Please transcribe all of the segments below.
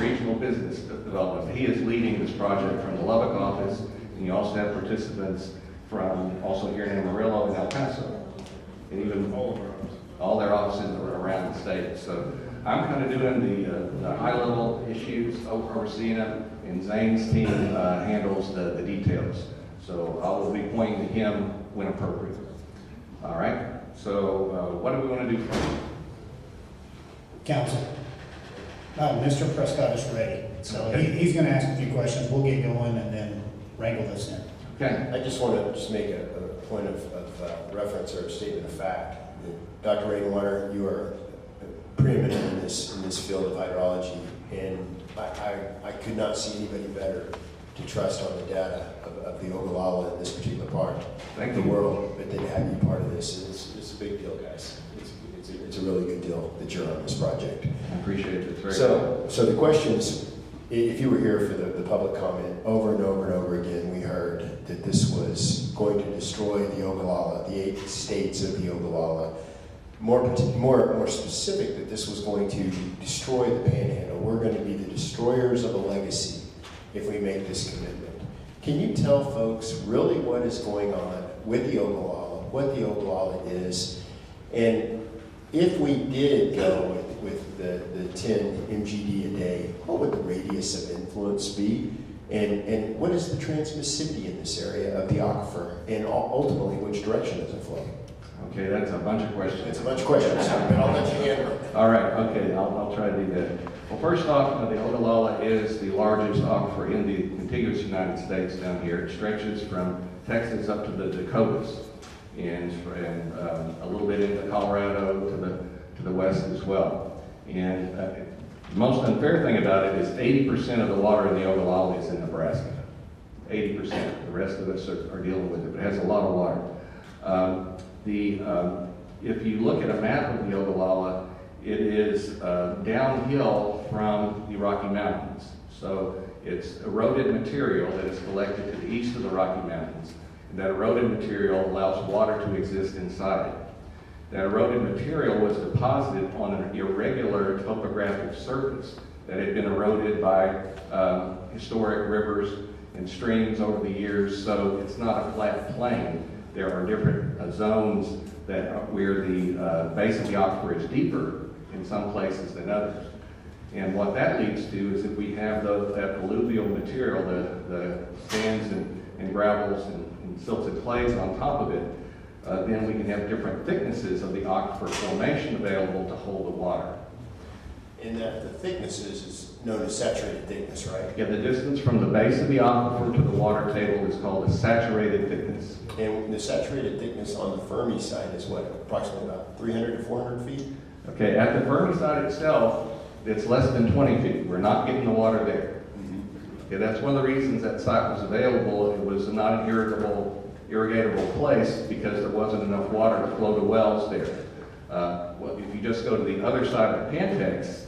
regional business development. He is leading this project from the Lubbock office, and you also have participants from also here in Amarillo and El Paso, and even all their offices are around the state. So I'm kind of doing the high-level issues, overseeing them, and Zane's team handles the details. So I will be pointing to him when appropriate. All right, so what do we want to do first? Council. Mr. Prescott is ready, so he's going to ask a few questions. We'll get going and then wrangle this in. Okay. I just want to make a point of reference or a statement of fact. Dr. Rainwater, you are preeminent in this field of hydrology, and I could not see anybody better to trust on the data of the Ogallala in this particular part of the world, but then have you part of this. It's a big deal, guys. It's a really good deal that you're on this project. I appreciate it. It's very So the questions, if you were here for the public comment, over and over and over again, we heard that this was going to destroy the Ogallala, the 8 states of the Ogallala. More specific, that this was going to destroy the Panhandle. We're going to be the destroyers of a legacy if we make this commitment. Can you tell folks really what is going on with the Ogallala, what the Ogallala is, and if we did go with the 10 MGD a day, what would the radius of influence be? And what is the transmissivity in this area of the aquifer? And ultimately, which direction does it flow? Okay, that's a bunch of questions. It's a bunch of questions, but I'll let you handle it. All right, okay, I'll try to do that. Well, first off, the Ogallala is the largest aquifer in the contiguous United States down here. It stretches from Texas up to the Dakotas, and a little bit into Colorado to the west as well. And the most unfair thing about it is 80% of the water in the Ogallala is in Nebraska. 80%. The rest of us are dealing with it, but it has a lot of water. If you look at a map of the Ogallala, it is downhill from the Rocky Mountains. So it's eroded material that is collected to the east of the Rocky Mountains. And that eroded material allows water to exist inside it. That eroded material was deposited on an irregular topographic surface that had been eroded by historic rivers and streams over the years, so it's not a flat plain. There are different zones where the base of the aquifer is deeper in some places than others. And what that leads to is if we have that alluvial material, the sands and gravels and silted clays on top of it, then we can have different thicknesses of the aquifer formation available to hold the water. And that the thickness is known as saturated thickness, right? Yeah, the distance from the base of the aquifer to the water table is called the saturated thickness. And the saturated thickness on the Fermi side is what, approximately about 300 to 400 feet? Okay, at the Fermi side itself, it's less than 20 feet. We're not getting the water there. Okay, that's one of the reasons that site was available. It was not an irrigatable place because there wasn't enough water to flow to wells there. Well, if you just go to the other side of Pantex,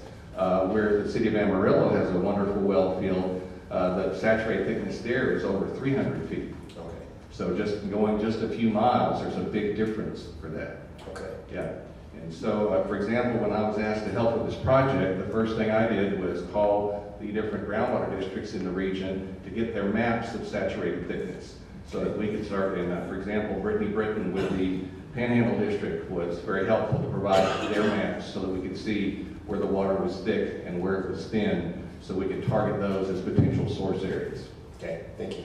where the city of Amarillo has a wonderful well field, the saturated thickness there is over 300 feet. Okay. So just going just a few miles, there's a big difference for that. Okay. Yeah. And so, for example, when I was asked to help with this project, the first thing I did was call the different groundwater districts in the region to get their maps of saturated thickness so that we could start in that. For example, Brittany Britton with the Panhandle District was very helpful to provide their maps so that we could see where the water was thick and where it was thin, so we could target those as potential source areas. Okay, thank you.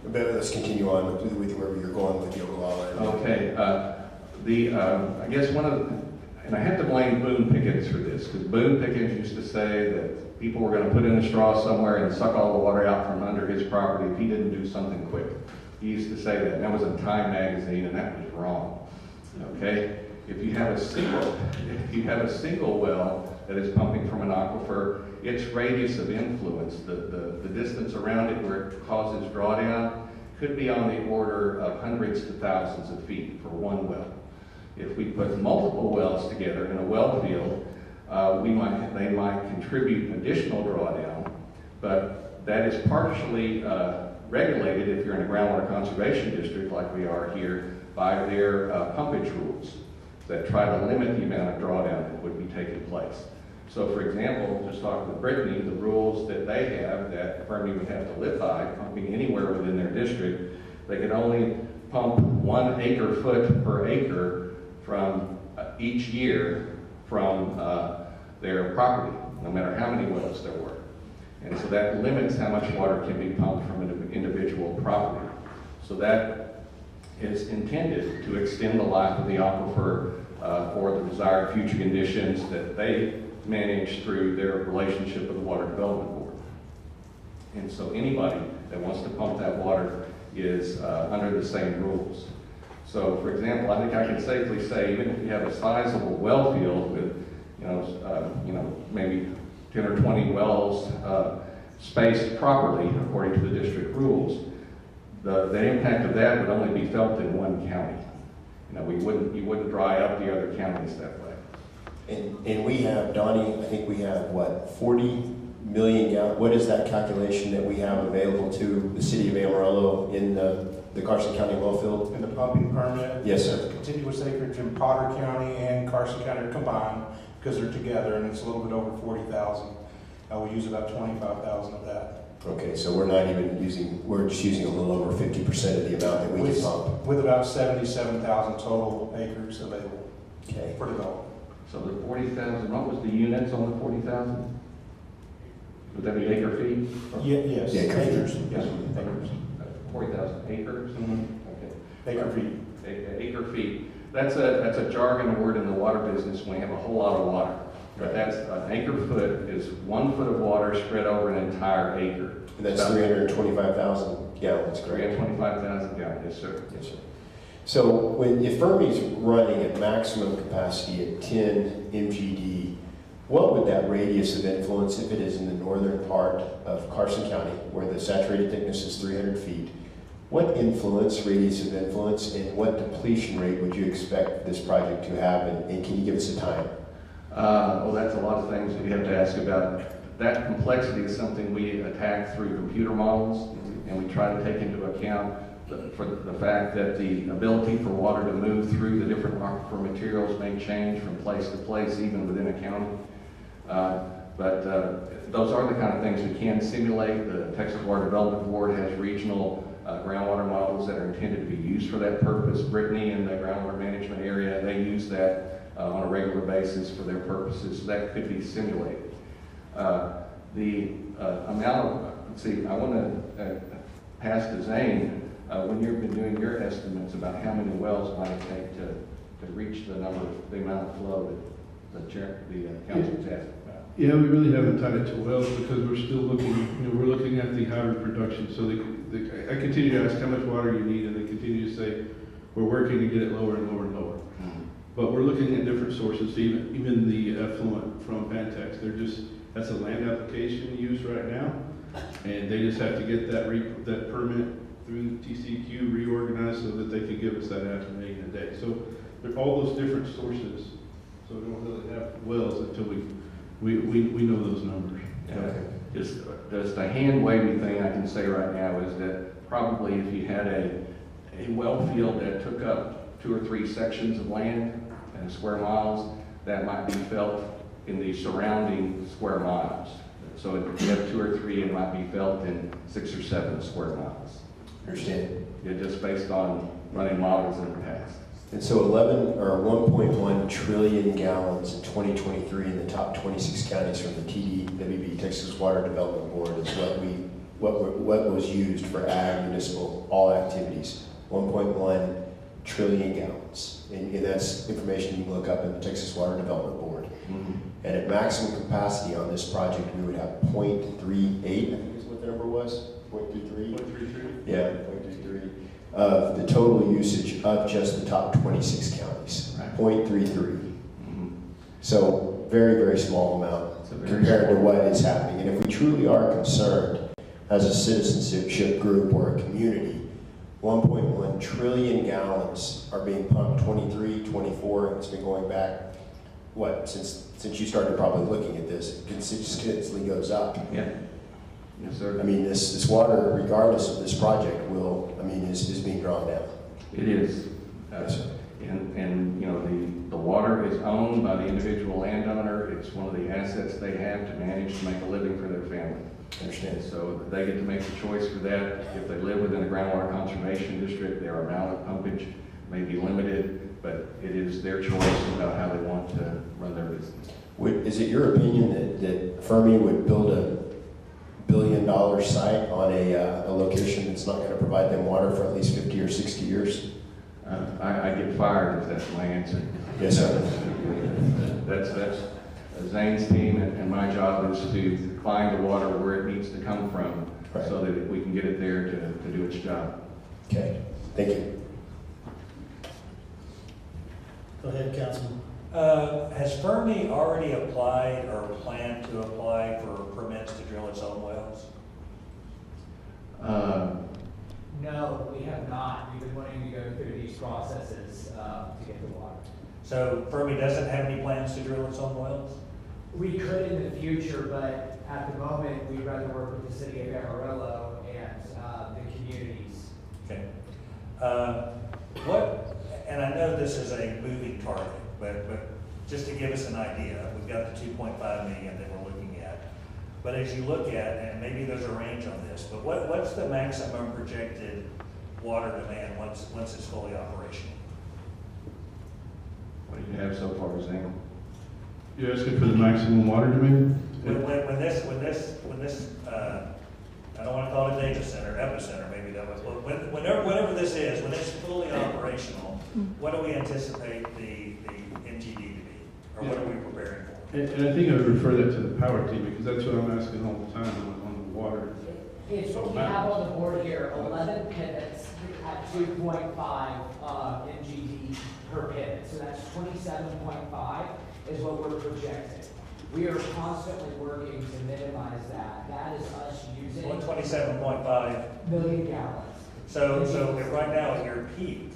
But let's continue on with wherever you're going with the Ogallala. Okay, I guess and I have to blame Boone Pickens for this, because Boone Pickens used to say that people were going to put in a straw somewhere and suck all the water out from under his property if he didn't do something quick. He used to say that, and that was in Time magazine, and that was wrong. Okay, if you have a single well that is pumping from an aquifer, its radius of influence, the distance around it where it causes drawdown, could be on the order of hundreds to thousands of feet for one well. If we put multiple wells together in a well field, they might contribute additional drawdown, but that is partially regulated if you're in a groundwater conservation district like we are here by their pumpage rules that try to limit the amount of drawdown that would be taking place. So for example, just talking with Brittany, the rules that they have that Fermi would have to live by, pumping anywhere within their district, they can only pump 1 acre-foot per acre from each year from their property, no matter how many wells there were. And so that limits how much water can be pumped from an individual property. So that is intended to extend the life of the aquifer for the desired future conditions that they manage through their relationship with the Water Development Board. And so anybody that wants to pump that water is under the same rules. So for example, I think I can safely say, even if you have a sizable well field with, maybe 10 or 20 wells spaced properly according to the district rules, the impact of that would only be felt in one county. You wouldn't dry up the other counties that way. And we have, Donnie, I think we have, 40 million gallons. What is that calculation that we have available to the city of Amarillo in the Carson County well field? In the pumping permit? Yes, sir. The contiguous acreage in Potter County and Carson County are combined because they're together, and it's a little bit over 40,000. We use about 25,000 of that. Okay, so we're just using a little over 50% of the amount that we can pump. With about 77,000 total acres available Okay. for development. So the 40,000, what was the units on the 40,000? Would that be acre feet? Yes. Yeah, Acres. Yes. Acres. 40,000 acres? Okay. Acre feet. Acre feet. That's a jargon word in the water business when we have a whole lot of water. But that's, an acre foot is 1 foot of water spread over an entire acre. And that's 325,000 gallons, correct? 325,000 gallons, yes, sir. Yes, sir. So if Fermi's running at maximum capacity at 10 MGD, what would that radius of influence, if it is in the northern part of Carson County, where the saturated thickness is 300 feet, what radius of influence, and what depletion rate would you expect this project to have, and can you give us a time? Well, that's a lot of things that you have to ask about. That complexity is something we attack through computer models, and we try to take into account the fact that the ability for water to move through the different aquifer materials may change from place to place, even within a county. But those are the kind of things we can simulate. The Texas Water Development Board has regional groundwater models that are intended to be used for that purpose. Brittany in the groundwater management area, they use that on a regular basis for their purposes. So that could be simulated. The amount of, I want to pass to Zane, when you've been doing your estimates about how many wells might it take to reach the amount of flow that the council's asking about. Yeah, we really haven't tied it to wells because we're still looking, we're looking at the hybrid production. So I continue to ask how much water you need, and they continue to say, we're working to get it lower and lower and lower. But we're looking at different sources, even the effluent from Pantex. That's a land application used right now, and they just have to get that permit through TCEQ reorganized so that they can give us that 500,000 a day. So there are all those different sources. So we don't really have wells until we know those numbers. Yeah. Okay. Just a hand wavy thing I can say right now is that probably if you had a well field that took up 2 or 3 sections of land and square miles, that might be felt in the surrounding square miles. So if you have 2 or 3, it might be felt in 6 or 7 square miles. Understand? Yeah, just based on running models in the past. And so 1.1 trillion gallons in 2023 in the top 26 counties from the TDWB, Texas Water Development Board, is what was used for ag municipal all activities. 1.1 trillion gallons. And that's information you can look up in the Texas Water Development Board. Mm-hmm. And at maximum capacity on this project, we would have 0.38, I think is what the number was, 0.33? 0.33? Yeah, 0.33 of the total usage of just the top 26 counties, Right. 0.33. Mm-hmm. So very, very small amount It's a very compared to small- what is happening. And if we truly are concerned as a citizenship group or a community, 1.1 trillion gallons are being pumped, 23, 24, and it's been going back, since you started probably looking at this, it consistently goes up. Yeah. Yes, sir. I mean, this water, regardless of this project, is being drawn down. It is. Yes, sir. And, you know, the water is owned by the individual landowner. It's one of the assets they have to manage to make a living for their family. Understand. So they get to make the choice for that. If they live within a groundwater conservation district, their amount of pumpage may be limited, but it is their choice about how they want to run their business. Is it your opinion that Fermi would build a $1 billion site on a location that's not going to provide them water for at least 50 or 60 years? I get fired if that's my answer. Yes, sir. That's Zane's team, and my job is to find the water where it needs to come from, Right. so that we can get it there to do its job. Okay, thank you. Go ahead, Councilman. Has Fermi already applied or planned to apply for permits to drill its own wells? No, we have not. We've been wanting to go through these processes to get the water. So Fermi doesn't have any plans to drill its own wells? We could in the future, but at the moment, we'd rather work with the city of Amarillo and the communities. Okay. And I know this is a moving target, but just to give us an idea, we've got the 2.5 million that we're looking at. But as you look at, and maybe there's a range on this, but what's the maximum projected water demand once it's fully operational? What do you have so far, Zane? You're asking for the maximum water demand? When this, I don't want to call it a data center, epicenter, maybe that was, whenever this is, when it's fully operational, what do we anticipate the MTD to be? Or what are we preparing for? And I think I would refer that to the power team, because that's what I'm asking all the time on the water. It's what we have on the board here, 11 pivots at 2.5 MGD per pivot. So that's 27.5 is what we're projecting. We are constantly working to minimize that. That is us using 27.5. million gallons So if right now at your peak,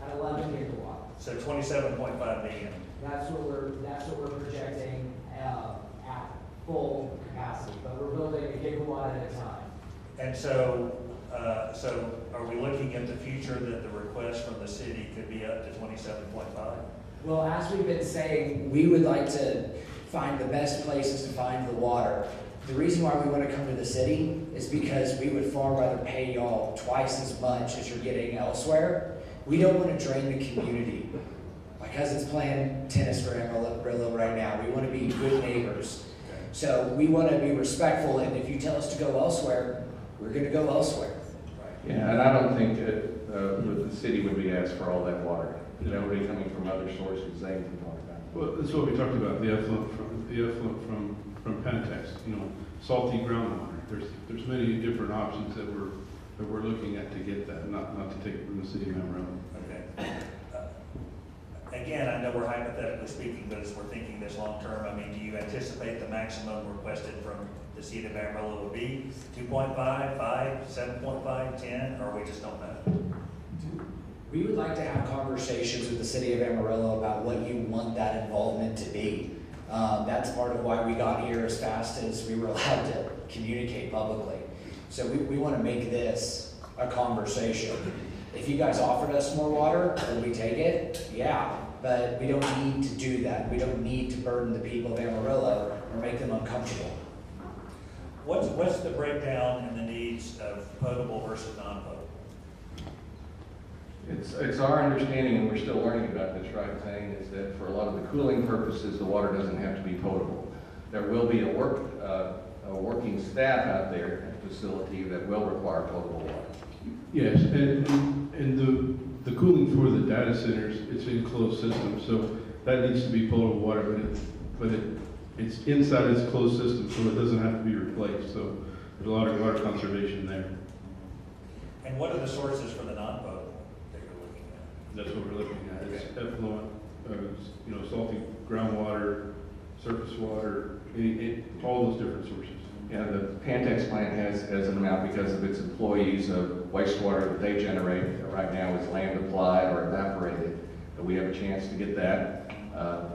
at 11 gigawatts. so 27.5 million. That's what we're projecting at full capacity, but we're building a gigawatt at a time. And so are we looking at the future that the request from the city could be up to 27.5? Well, as we've been saying, we would like to find the best places to find the water. The reason why we want to come to the city is because we would far rather pay y'all twice as much as you're getting elsewhere. We don't want to drain the community. My cousin's playing tennis for Amarillo right now. We want to be good neighbors. So we want to be respectful, and if you tell us to go elsewhere, we're going to go elsewhere. Yeah, and I don't think that the city would be asked for all that water. That would be coming from other sources Zane can talk about. Well, that's what we talked about, the effluent from Pentex, you know, salty groundwater. There's many different options that we're looking at to get that, not to take it from the city of Amarillo. Okay. Again, I know we're hypothetically speaking, but as we're thinking this long term, I mean, do you anticipate the maximum requested from the city of Amarillo would be 2.5, 5, 7.5, 10, or we just don't know? We would like to have conversations with the city of Amarillo about what you want that involvement to be. That's part of why we got here as fast as we were allowed to communicate publicly. So we want to make this a conversation. If you guys offered us more water, would we take it? Yeah, but we don't need to do that. We don't need to burden the people of Amarillo or make them uncomfortable. What's the breakdown in the needs of potable versus non-potable? It's our understanding, and we're still learning about this, right, Zane, is that for a lot of the cooling purposes, the water doesn't have to be potable. There will be a working staff out there at the facility that will require potable water. Yes, and the cooling for the data centers, it's an enclosed system, so that needs to be potable water, but it's inside its closed system, so it doesn't have to be replaced, so there's a lot of water conservation there. And what are the sources for the non-potable that you're looking at? That's what we're looking at, it's effluent, you know, salty groundwater, surface water, all those different sources. Yeah, the Pantex plant has an amount because of its employees of wastewater that they generate. Right now is land applied or evaporated. But we have a chance to get that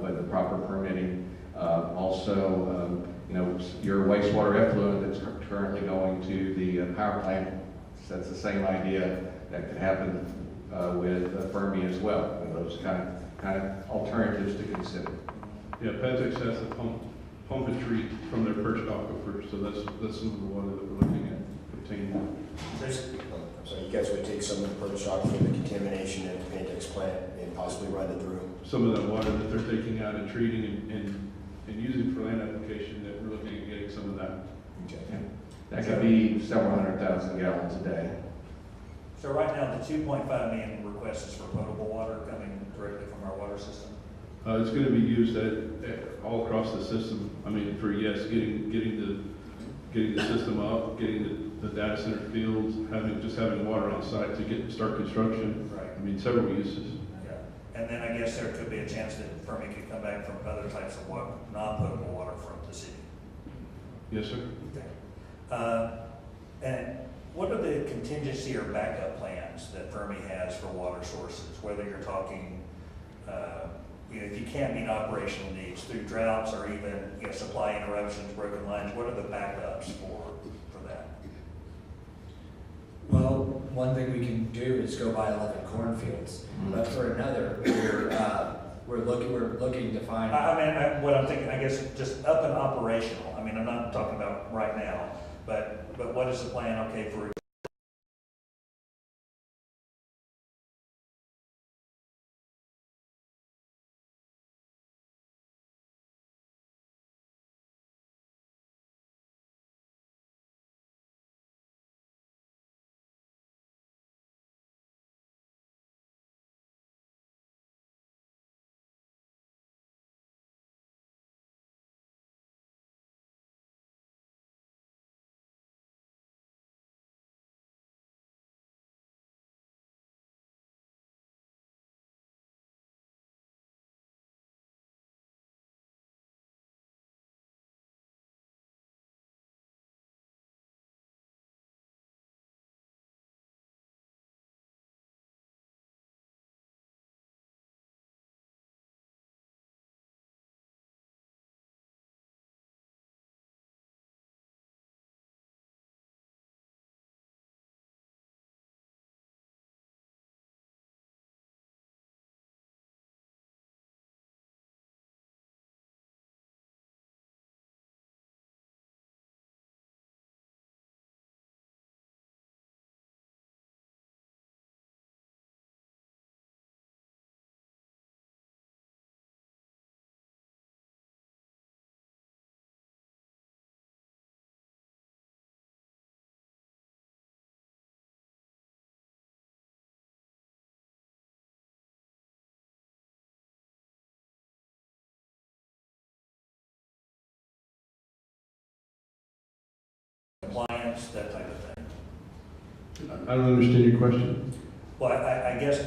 with the proper permitting. Also, you know, your wastewater effluent that's currently going to the power plant, that's the same idea that could happen with Fermi as well. And those kind of alternatives to consider. Yeah, Pentax has to pump and treat from their perched aquifer, so that's some of the water that we're looking at obtaining. So you guys would take some of the perch shock from the contamination at the Pantex plant and possibly run it through? Some of that water that they're taking out and treating and using for land application, that we're looking at getting some of that. Okay. That could be several 100,000 gallons a day. So right now, the 2.5 million request is for potable water coming directly from our water system. It's going to be used all across the system. I mean, for getting the system up, getting the data center fields, having water on site to start construction. Right. I mean, several uses. Yeah. And then I guess there could be a chance that Fermi could come back from other types of water, non-potable water from the city. Yes, sir. And what are the contingency or backup plans that Fermi has for water sources? Whether you're talking, if you can't meet operational needs through droughts or even supply interruptions, broken lines, what are the backups for that? Well, one thing we can do is go buy 11 cornfields, but for another, we're looking to find. What I'm thinking, I guess, just up and operational. I mean, I'm not talking about right now, but what is the plan? Okay, for compliance, that type of thing. I don't understand your question. Well, I guess,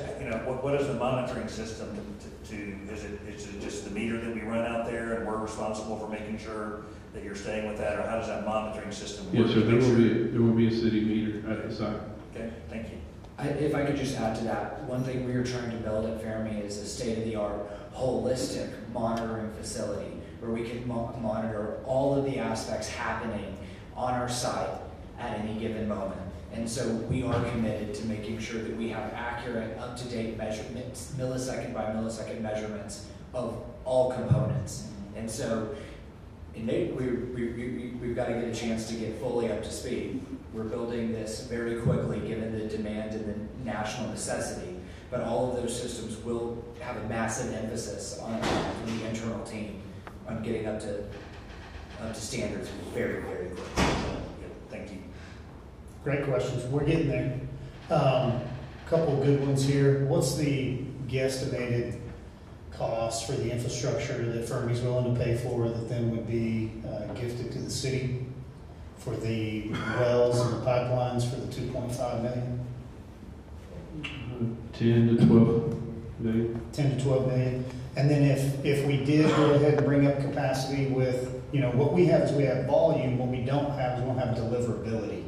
what is the monitoring system is it just the meter that we run out there and we're responsible for making sure that you're staying with that, or how does that monitoring system work? Yes, sir. There will be a city meter at the site. Okay, thank you. If I could just add to that, one thing we are trying to build at Fermi is a state-of-the-art holistic monitoring facility where we can monitor all of the aspects happening on our site at any given moment. And so we are committed to making sure that we have accurate, up-to-date measurements, millisecond by millisecond measurements of all components. And so we've got to get a chance to get fully up to speed. We're building this very quickly given the demand and the national necessity, but all of those systems will have a massive emphasis on the internal team on getting up to standards very, very quickly. Thank you. Great questions. We're getting there. Couple of good ones here. What's the guesstimated cost for the infrastructure that Fermi's willing to pay for that then would be gifted to the city for the wells and the pipelines for the 2.5 million? 10 to 12 million. 10 to 12 million. And then if we did go ahead and bring up capacity with, what we have is we have volume. What we don't have is we don't have deliverability.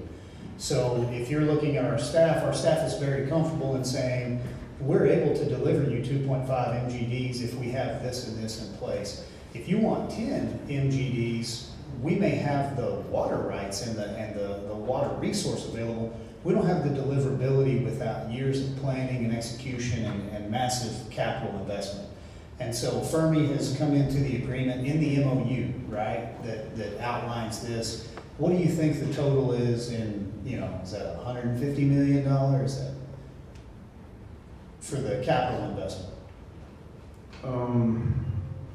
So if you're looking at our staff is very comfortable in saying, we're able to deliver you 2.5 MGDs if we have this and this in place. If you want 10 MGDs, we may have the water rights and the water resource available, we don't have the deliverability without years of planning and execution and massive capital investment. And so Fermi has come into the agreement in the MOU, right, that outlines this. What do you think the total is in, is that $150 million? Is that for the capital investment?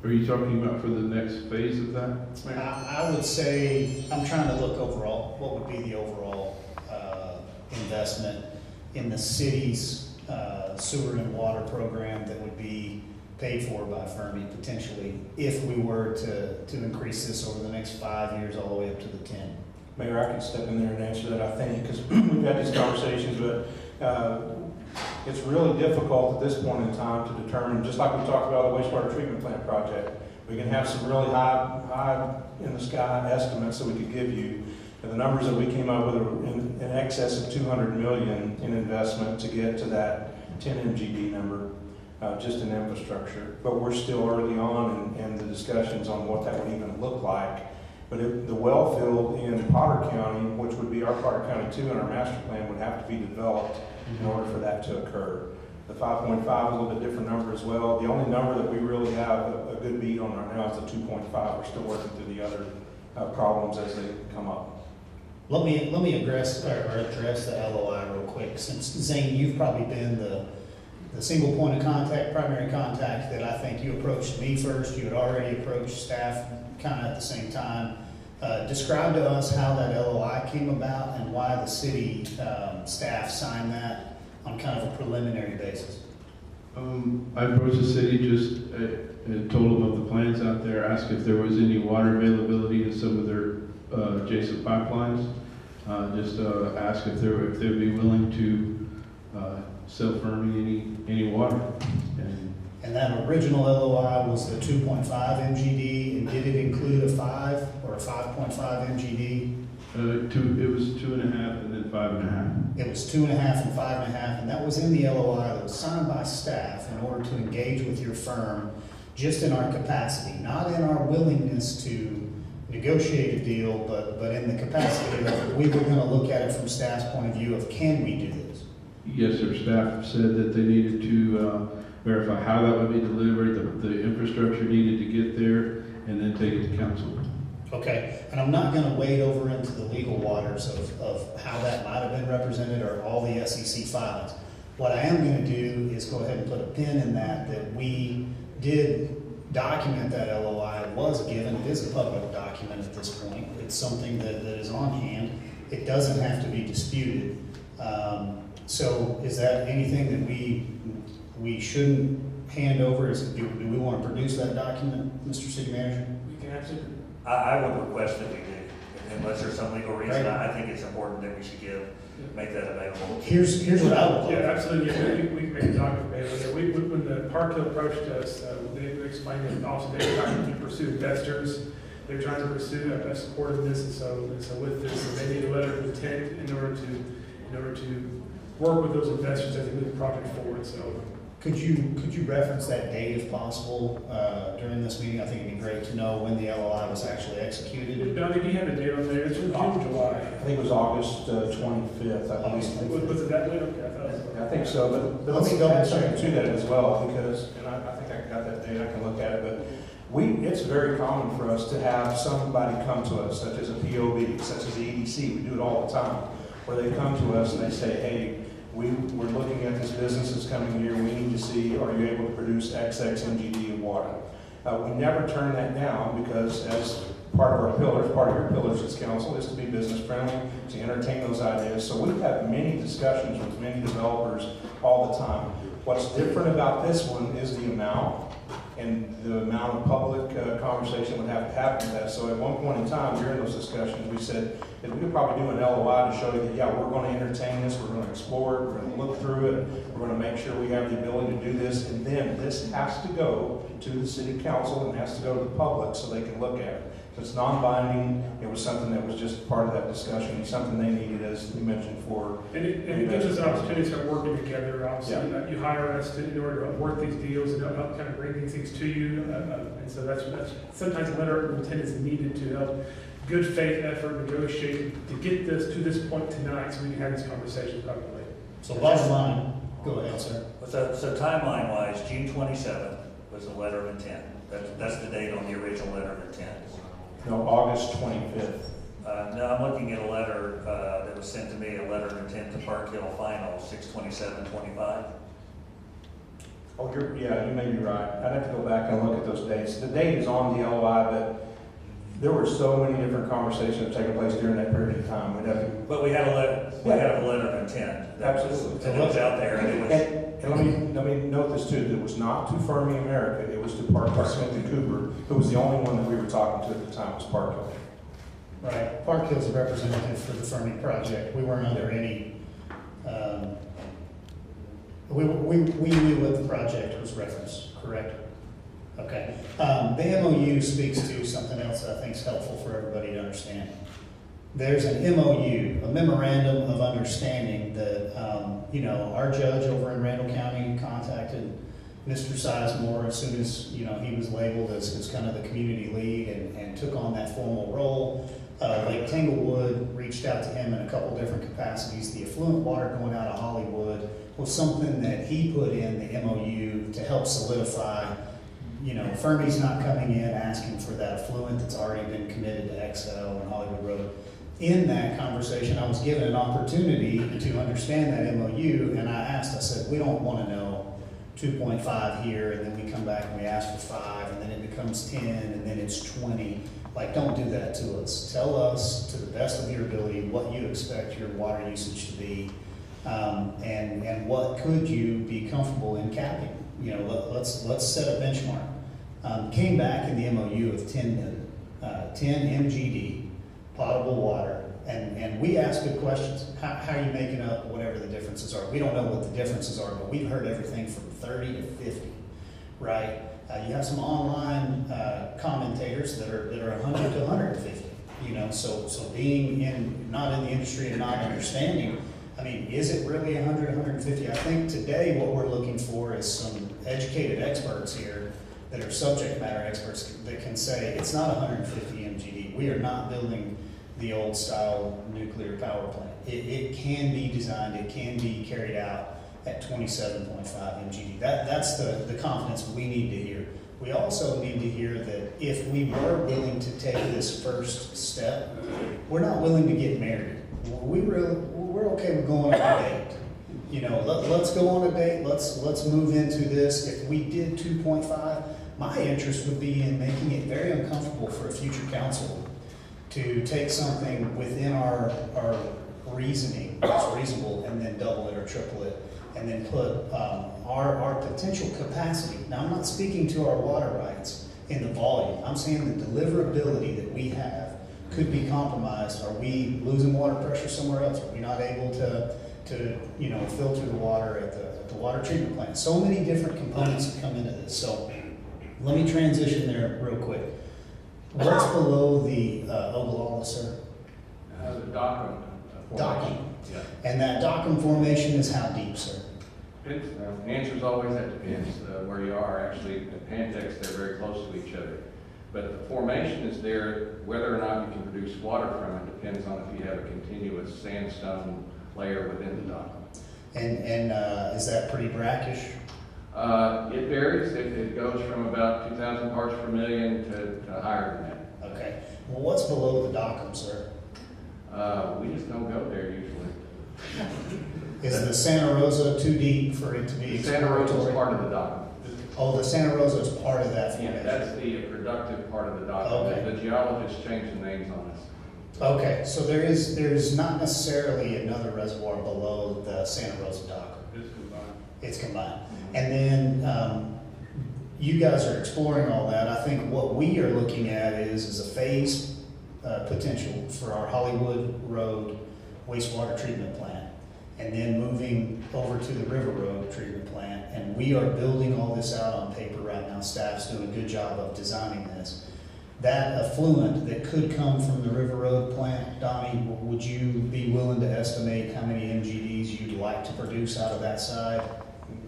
Are you talking about for the next phase of that? I would say, I'm trying to look overall, what would be the overall investment in the city's sewer and water program that would be paid for by Fermi potentially if we were to increase this over the next 5 years all the way up to the 10? Mayor, I can step in there and answer that, I think, because we've had these conversations, but it's really difficult at this point in time to determine, just like we talked about the wastewater treatment plant project. We can have some really high in the sky estimates that we could give you. And the numbers that we came up with are in excess of 200 million in investment to get to that 10 MGD number, just in infrastructure. But we're still early on in the discussions on what that would even look like. But the well field in Potter County, which would be our Potter County 2 in our master plan, would have to be developed in order for that to occur. The 5.5 is a little bit different number as well. The only number that we really have a good beat on right now is the 2.5. We're still working through the other problems as they come up. Let me address the LOI real quick. Since Zane, you've probably been the single point of contact, primary contact that I think you approached me first. You had already approached staff kind of at the same time. Describe to us how that LOI came about and why the city staff signed that on kind of a preliminary basis. I approached the city, just told them of the plans out there, asked if there was any water availability in some of their adjacent pipelines. Just asked if they'd be willing to sell Fermi any water. And that original LOI was the 2.5 MGD, and did it include a 5 or a 5.5 MGD? It was 2.5 and then 5.5. It was 2.5 and 5.5, and that was in the LOI that was signed by staff in order to engage with your firm just in our capacity, not in our willingness to negotiate a deal, but in the capacity of we were going to look at it from staff's point of view of can we do this? Yes, sir. Staff said that they needed to verify how that would be delivered, the infrastructure needed to get there, and then take it to council. Okay, and I'm not going to wade over into the legal waters of how that might have been represented or all the SEC filings. What I am going to do is go ahead and put a pin in that we did document that LOI. It was given. It is a public document at this point. It's something that is on hand. It doesn't have to be disputed. So is that anything that we shouldn't hand over? Do we want to produce that document, Mr. City Manager? We can absolutely. I would request that we do, unless there's some legal reason. Right. I think it's important that we should make that available. Here's what I would Yeah, like. absolutely. Yeah, we can make a document available. Yeah, when the Park Hill approached us, they explained that also they're trying to pursue investors. They're trying to pursue a support of this, and so with this, they need a letter of intent in order to work with those investors as they move the project forward. So. Could you reference that date if possible during this meeting? I think it'd be great to know when the LOI was actually executed. Don, did you have a date on there? It's from June, July. I think it was August 25th, I believe. Was it that late? Okay, I thought it was. I think so, but let me add something to that as well, because, and I think I got that date, I can look at it, but it's very common for us to have somebody come to us, such as a POB, such as the EDC, we do it all the time, where they come to us and they say, hey, we're looking at this business that's coming here, we need to see, are you able to produce XX MGD of water? We never turn that down because as part of our pillars, part of your pillars as council is to be business friendly, to entertain those ideas. So we've had many discussions with many developers all the time. What's different about this one is the amount and the amount of public conversation would have to happen with that. So at one point in time during those discussions, we said that we could probably do an LOI to show you that, yeah, we're going to entertain this, we're going to explore it, we're going to look through it, we're going to make sure we have the ability to do this, and then this has to go to the city council and has to go to the public so they can look at it. So it's non-binding. It was something that was just part of that discussion, something they needed, as you mentioned, for. And it gives us an opportunity to start working together. Obviously, you hire us in order to work these deals and help kind of bring these things to you. And so that's sometimes a letter of intent is needed to help good faith effort, negotiating to get this to this point tonight so we can have this conversation publicly. So bottom line, go ahead, sir. So timeline-wise, June 27th was the letter of intent. That's the date on the original letter of intent. No, August 25th. No, I'm looking at a letter that was sent to me, a letter of intent to Park Hill Final, 6/27/25. Oh, yeah, you may be right. I'd have to go back and look at those dates. The date is on the LOI, but there were so many different conversations taking place during that period of time. We'd have to. But we had a letter of intent. Absolutely. That was out there, and it was. And let me note this too, that it was not to Fermi America, it was to Park Hill Smith and Cooper, who was the only one that we were talking to at the time, was Park Hill. Right, Park Hill's a representative for the Fermi project. We weren't under any, we knew what the project was referenced, correct? Okay. The MOU speaks to something else that I think is helpful for everybody to understand. There's an MOU, a memorandum of understanding that, our judge over in Randall County contacted Mr. Sizemore as soon as, he was labeled as kind of the community lead and took on that formal role. Lake Tanglewood reached out to him in a couple different capacities. The effluent water going out of Hollywood was something that he put in the MOU to help solidify. Fermi's not coming in asking for that effluent that's already been committed to XL and Hollywood Road. In that conversation, I was given an opportunity to understand that MOU, and I said, we don't want to know 2.5 here, and then we come back and we ask for 5, and then it becomes 10, and then it's 20. Like, don't do that to us. Tell us, to the best of your ability, what you expect your water usage to be, and what could you be comfortable in capping. Let's set a benchmark. Came back in the MOU of 10 million, 10 MGD, potable water, and we ask good questions. How are you making up whatever the differences are? We don't know what the differences are, but we've heard everything from 30 to 50, right? You have some online commentators that are 100 to 150. So being not in the industry and not understanding, is it really 100, 150? I think today what we're looking for is some educated experts here that are subject matter experts that can say it's not 150 MGD. We are not building the old style nuclear power plant. It can be designed, it can be carried out at 27.5 MGD. That's the confidence we need to hear. We also need to hear that if we were willing to take this first step, we're not willing to get married. We're okay with going on a date. Let's go on a date. Let's move into this. If we did 2.5, my interest would be in making it very uncomfortable for a future council to take something within our reasoning that's reasonable and then double it or triple it, and then put our potential capacity. Now, I'm not speaking to our water rights in the volume. I'm saying the deliverability that we have could be compromised. Are we losing water pressure somewhere else? Are we not able to filter the water at the water treatment plant? So many different components that come into this. So let me transition there real quick. What's below the Ogallala, sir? The Dockham. Docking. Yeah. And that Dockham formation is how deep, sir? Depends. The answer is always that depends where you are. Actually, at Pantex, they're very close to each other. But the formation is there. Whether or not you can produce water from it depends on if you have a continuous sandstone layer within the Dockham. And is that pretty brackish? It varies. It goes from about 2,000 parts per million to higher than that. Okay. Well, what's below the Dockham, sir? We just don't go there usually. Is the Santa Rosa too deep for it to be Santa Rosa is exploratory? part of the Dockham. Oh, the Santa Rosa is part of that Yeah, formation? that's the productive part of the Dockham. Okay. The geologists changed the names on us. Okay, so there's not necessarily another reservoir below the Santa Rosa Dockham. It's combined. It's combined. And then you guys are exploring all that. I think what we are looking at is a phase potential for our Hollywood Road wastewater treatment plant, and then moving over to the River Road treatment plant. And we are building all this out on paper right now. Staff's doing a good job of designing this. That effluent that could come from the River Road plant, Donnie, would you be willing to estimate how many MGDs you'd like to produce out of that side?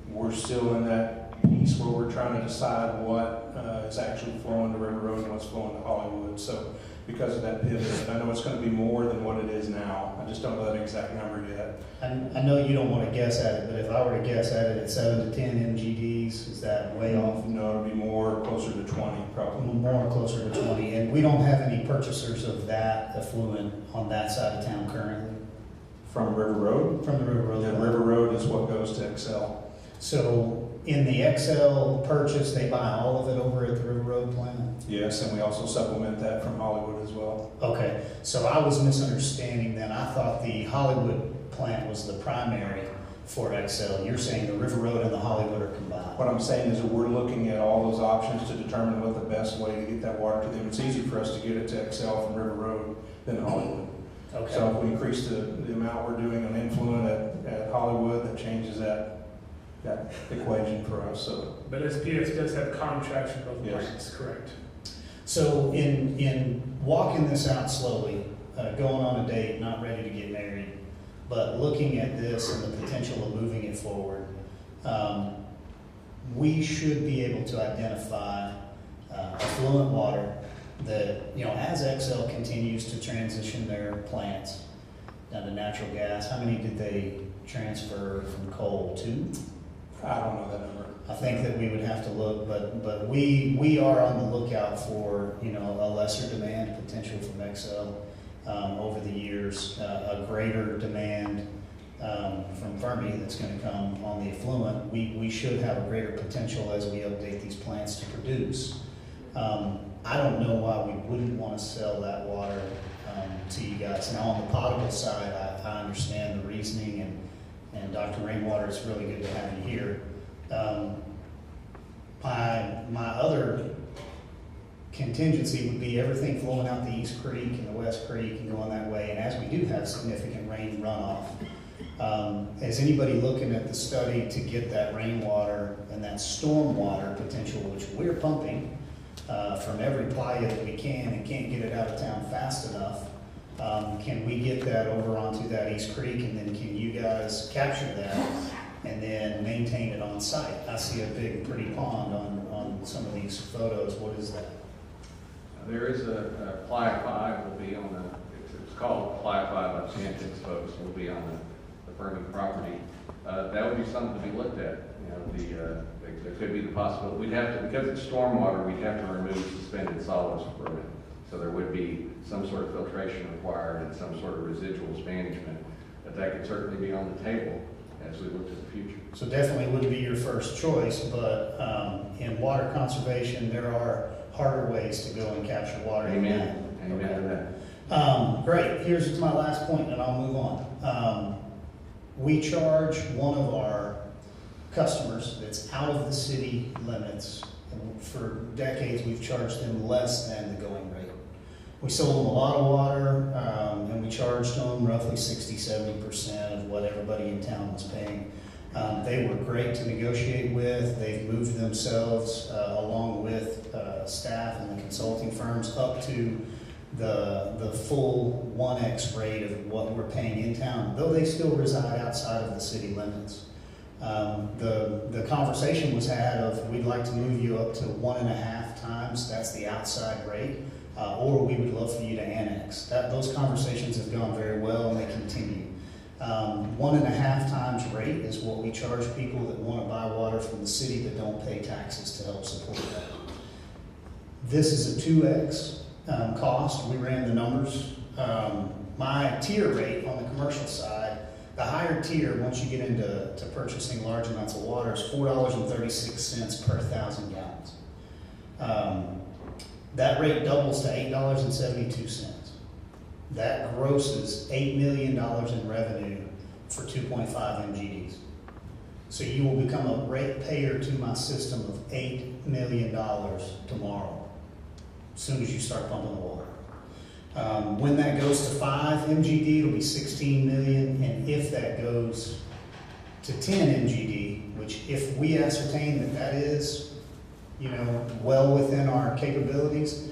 We're still in that piece where we're trying to decide what is actually flowing to River Road and what's flowing to Hollywood. So because of that pivot. I know it's gonna be more than what it is now. I just don't know that exact number yet. I know you don't want to guess at it, but if I were to guess at it at 7 to 10 MGDs, is that way off? No, it'll be more closer to 20, probably. More closer to 20, and we don't have any purchasers of that effluent on that side of town currently, From River Road? from the River Road. Yeah, River Road is what goes to Excel. So in the XL purchase, they buy all of it over at the River Road plant? Yes, and we also supplement that from Hollywood as well. Okay, so I was misunderstanding then. I thought the Hollywood plant was the primary for XL. You're saying the River Road and the Hollywood are combined? What I'm saying is that we're looking at all those options to determine what the best way to get that water to them. It's easier for us to get it to Excel from River Road than Hollywood. Okay. So if we increase the amount we're doing on influent at Hollywood, that changes that equation for us, so. But SPS does have contracts for both Yes. plants, correct? So in walking this out slowly, going on a date, not ready to get married, but looking at this and the potential of moving it forward, we should be able to identify affluent water that, you know, as XL continues to transition their plants down to natural gas. How many did they transfer from coal? 2? I don't know that number. I think that we would have to look, but we are on the lookout for, you know, a lesser demand potential from XL over the years, a greater demand from Fermi that's going to come on the effluent. We should have a greater potential as we update these plants to produce. I don't know why we wouldn't want to sell that water to you guys. Now, on the potable side, I understand the reasoning, and Dr. Rainwater, it's really good to have you here. My other contingency would be everything flowing out the East Creek and the West Creek and going that way. And as we do have significant rain runoff, is anybody looking at the study to get that rainwater and that storm water potential, which we're pumping from every playa that we can and can't get it out of town fast enough? Can we get that over onto that East Creek, and then can you guys capture that and then maintain it on site? I see a big pretty pond on some of these photos. What is that? There is a Playa 5 will be on it's called Playa 5 by Santix folks, will be on the Fermi property. That would be something to be looked at. You know, there could be the possibility, we'd have to, because it's stormwater, we'd have to remove suspended solids from it. So there would be some sort of filtration required and some sort of residuals management, but that could certainly be on the table as we look to the future. So definitely wouldn't be your first choice, but in water conservation, there are harder ways to go and capture water. Amen. Amen Okay. to that. Great. Here's my last point, and I'll move on. We charge one of our customers that's out of the city limits. For decades, we've charged them less than the going rate. We sold them a lot of water, and we charged them roughly 60-70% of what everybody in town was paying. They were great to negotiate with. They've moved themselves, along with staff and the consulting firms, up to the full 1x rate of what we're paying in town, though they still reside outside of the city limits. The conversation was had of, we'd like to move you up to 1.5 times, that's the outside rate, or we would love for you to annex. Those conversations have gone very well, and they continue. 1.5 times rate is what we charge people that want to buy water from the city that don't pay taxes to help support that. This is a 2x cost. We ran the numbers. My tier rate on the commercial side, the higher tier, once you get into purchasing large amounts of water, is $4.36 per 1,000 gallons. That rate doubles to $8.72. That grosses $8 million in revenue for 2.5 MGDs. So you will become a rate payer to my system of $8 million tomorrow, as soon as you start pumping the water. When that goes to 5 MGD, it'll be 16 million, and if that goes to 10 MGD, which if we ascertain that is, you know, well within our capabilities,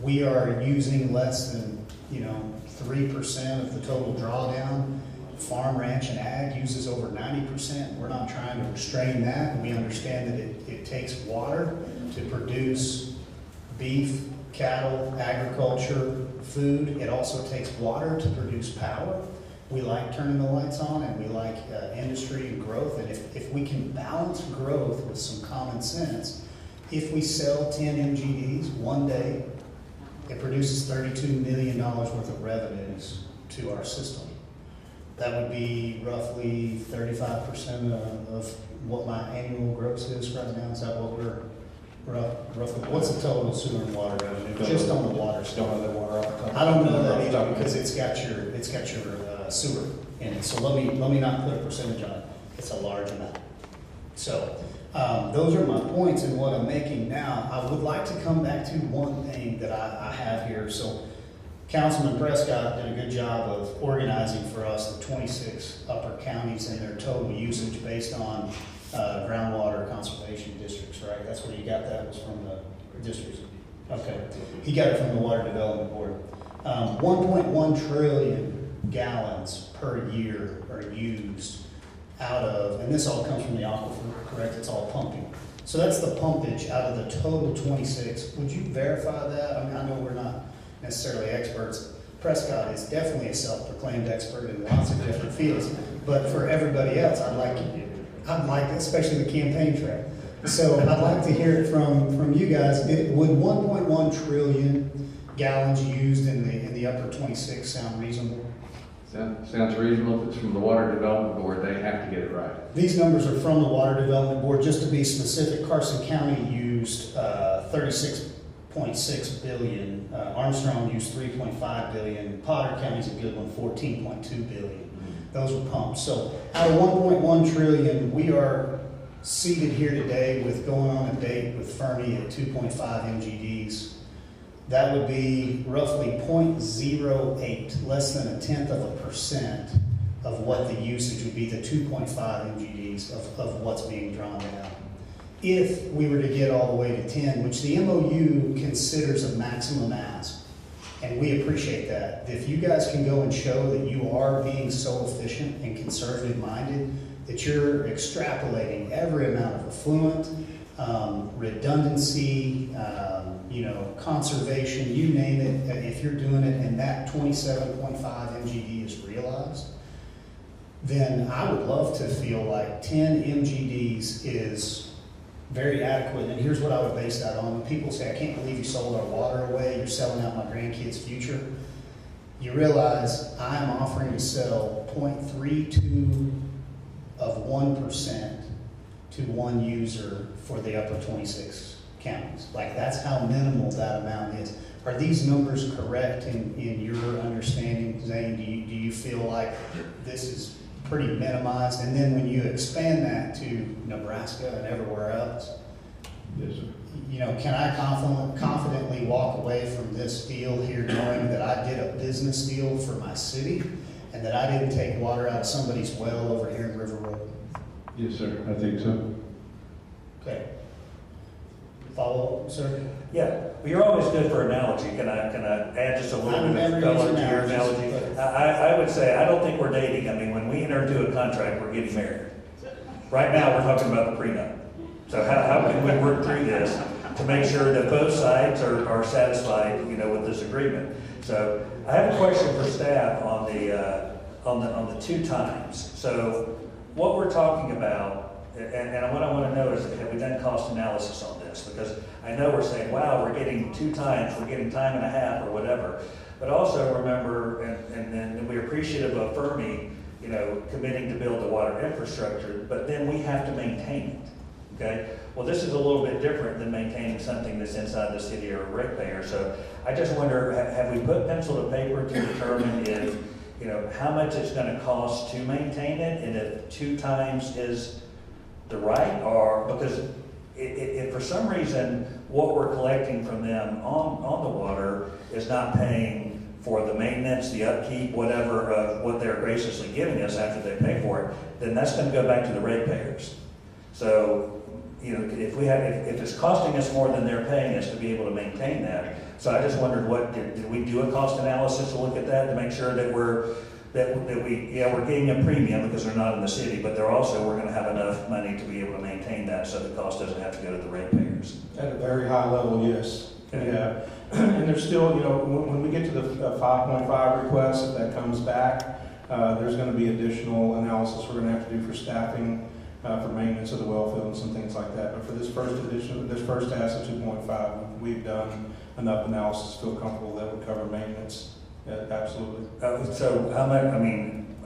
we are using less than, you know, 3% of the total drawdown. Farm, ranch, and ag uses over 90%. We're not trying to restrain that. We understand that it takes water to produce beef, cattle, agriculture, food. It also takes water to produce power. We like turning the lights on, and we like industry and growth. And if we can balance growth with some common sense, if we sell 10 MGDs one day, it produces $32 million worth of revenues to our system. That would be roughly 35% of what my annual gross is right now. Is that what we're roughly? What's the total sewer and water revenue just on the water stuff? Don't know that water off the top. I don't know that either because it's got your sewer in it. So let me not put a percentage on it. It's a large amount. So those are my points in what I'm making now. I would like to come back to one thing that I have here. So Councilman Prescott did a good job of organizing for us the 26 upper counties and their total usage based on groundwater conservation districts, right? That's where you got that, was from the districts. Okay. He got it from the Water Development Board. 1.1 trillion gallons per year are used out of, and this all comes from the aquifer, correct? It's all pumping. So that's the pumpage out of the total 26. Would you verify that? I mean, I know we're not necessarily experts. Prescott is definitely a self-proclaimed expert in lots of different fields. But for everybody else, I'd like, especially the campaign trail. So I'd like to hear it from you guys. Would 1.1 trillion gallons used in the upper 26 sound reasonable? Sounds reasonable. If it's from the Water Development Board, they have to get it right. These numbers are from the Water Development Board. Just to be specific, Carson County used 36.6 billion. Armstrong used 3.5 billion. Potter County's a good one, 14.2 billion. Those were pumped. So out of 1.1 trillion, we are seated here today with going on a date with Fermi at 2.5 MGDs. That would be roughly 0.08, less than 1/10% of what the usage would be, the 2.5 MGDs of what's being drawn down. If we were to get all the way to 10, which the MOU considers a maximum ask, and we appreciate that. If you guys can go and show that you are being so efficient and conservative minded, that you're extrapolating every amount of effluent, redundancy, conservation, you name it, if you're doing it and that 27.5 MGD is realized, then I would love to feel like 10 MGDs is very adequate. And here's what I would base that on. When people say, I can't believe you sold our water away, you're selling out my grandkids' future, you realize I am offering to sell 0.32 of 1% to one user for the upper 26 counties. Like, that's how minimal that amount is. Are these numbers correct in your understanding, Zane? Do you feel like this is pretty minimized? And then when you expand that to Nebraska and everywhere else, Yes, sir. Can I confidently walk away from this deal here knowing that I did a business deal for my city and that I didn't take water out of somebody's well over here in River Road? Yes, sir. I think so. Okay. Follow up, sir? Yeah, well, you're always good for analogy. Can I add just a little bit of color to your analogy? I would say, I don't think we're dating. I mean, when we enter into a contract, we're getting married. Right now, we're talking about the prenup. So how can we work through this to make sure that both sides are satisfied, with this agreement? So I have a question for staff on the 2 times. So what we're talking about, and what I want to know is, have we done cost analysis on this? Because I know we're saying, wow, we're getting 2 times, we're getting time and a half or whatever. But also remember, and we're appreciative of Fermi, committing to build the water infrastructure, but then we have to maintain it. Okay? Well, this is a little bit different than maintaining something that's inside the city or a ratepayer. So I just wonder, have we put pencil to paper to determine if, how much it's going to cost to maintain it, and if 2 times is the right, or because if for some reason what we're collecting from them on the water is not paying for the maintenance, the upkeep, whatever of what they're graciously giving us after they pay for it, then that's going to go back to the ratepayers. So, if it's costing us more than they're paying us to be able to maintain that. So I just wondered, did we do a cost analysis to look at that to make sure that we're getting a premium because they're not in the city, but we're going to have enough money to be able to maintain that so the cost doesn't have to go to the ratepayers. At a very high level, yes. Okay. Yeah. And there's still, you know, when we get to the 5.5 request, if that comes back, there's gonna be additional analysis we're gonna have to do for staffing, for maintenance of the well field and some things like that. But for this first edition, this first ask of 2.5, we've done enough analysis to feel comfortable that would cover maintenance. Yeah, absolutely. So how much,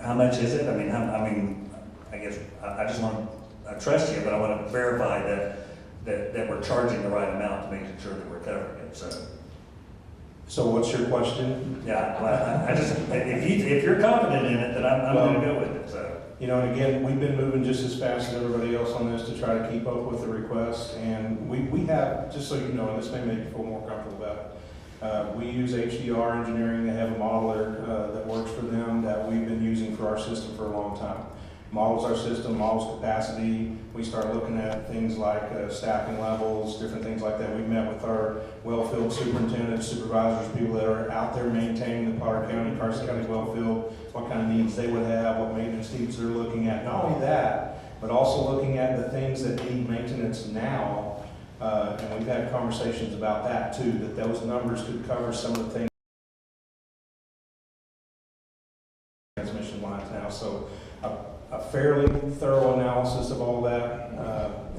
how much is it? I guess, I just want, I trust you, but I want to verify that we're charging the right amount to make sure that we're covering it, so. So what's your question? Yeah, well, I just, if you're confident in it, then I'm gonna go with it, so. You know, and again, we've been moving just as fast as everybody else on this to try to keep up with the requests. And we have, just so you know, and this may make you feel more comfortable about it, we use HDR Engineering. They have a modeler that works for them that we've been using for our system for a long time. Models our system, models capacity. We start looking at things like staffing levels, different things like that. We've met with our well field superintendents, supervisors, people that are out there maintaining the Potter County, Carson County well field, what kind of needs they would have, what maintenance needs they're looking at. Not only that, but also looking at the things that need maintenance now. And we've had conversations about that too, that those numbers could cover some of the things. Transmission lines now. So a fairly thorough analysis of all that,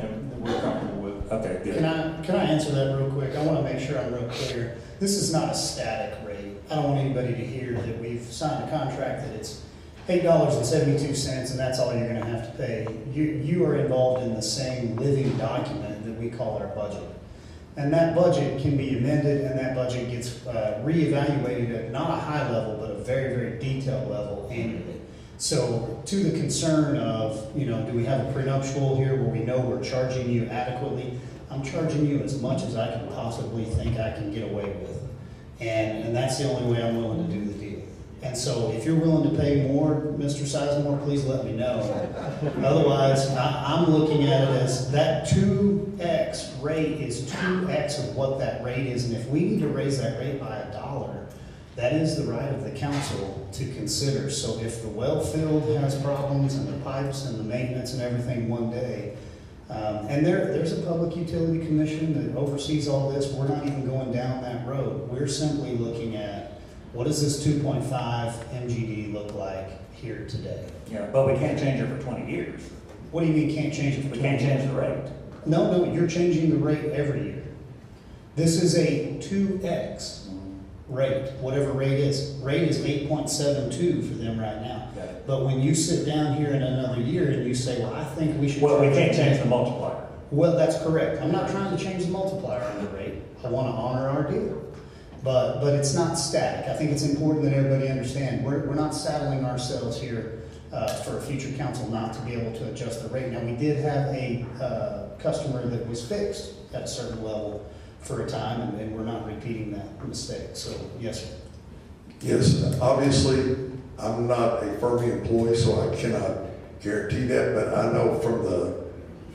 and we're comfortable with. Okay, good. Can I answer that real quick? I want to make sure I'm real clear. This is not a static rate. I don't want anybody to hear that we've signed a contract that it's $8.72 and that's all you're going to have to pay. You are involved in the same living document that we call our budget. And that budget can be amended and that budget gets reevaluated at not a high level, but a very, very detailed level annually. So to the concern of, you know, do we have a prenuptial here where we know we're charging you adequately? I'm charging you as much as I can possibly think I can get away with. And that's the only way I'm willing to do the deal. And so if you're willing to pay more, Mr. Sizemore, please let me know. Otherwise, I'm looking at it as that 2X rate is 2X of what that rate is. And if we need to raise that rate by $1, that is the right of the council to consider. So if the well field has problems and the pipes and the maintenance and everything one day, and there's a public utility commission that oversees all this, we're not even going down that road. We're simply looking at what does this 2.5 MGD look like here today? Yeah, but we can't change it for 20 years. What do you mean can't change it for We 20 can't years? change the rate. No, you're changing the rate every year. This is a 2X rate, whatever rate is. Rate is 8.72 for them right now. Got it. But when you sit down here in another year and you say, well, I think we should. Well, we charge can't it change the multiplier. Well, that's correct. I'm not trying to change the multiplier on the rate. I want to honor our deal. But it's not static. I think it's important that everybody understand. We're not saddling ourselves here for a future council not to be able to adjust the rate. Now, we did have a customer that was fixed at a certain level for a time, and we're not repeating that mistake. So, yes, sir. Yes, obviously, I'm not a Fermi employee, so I cannot guarantee that, but I know from the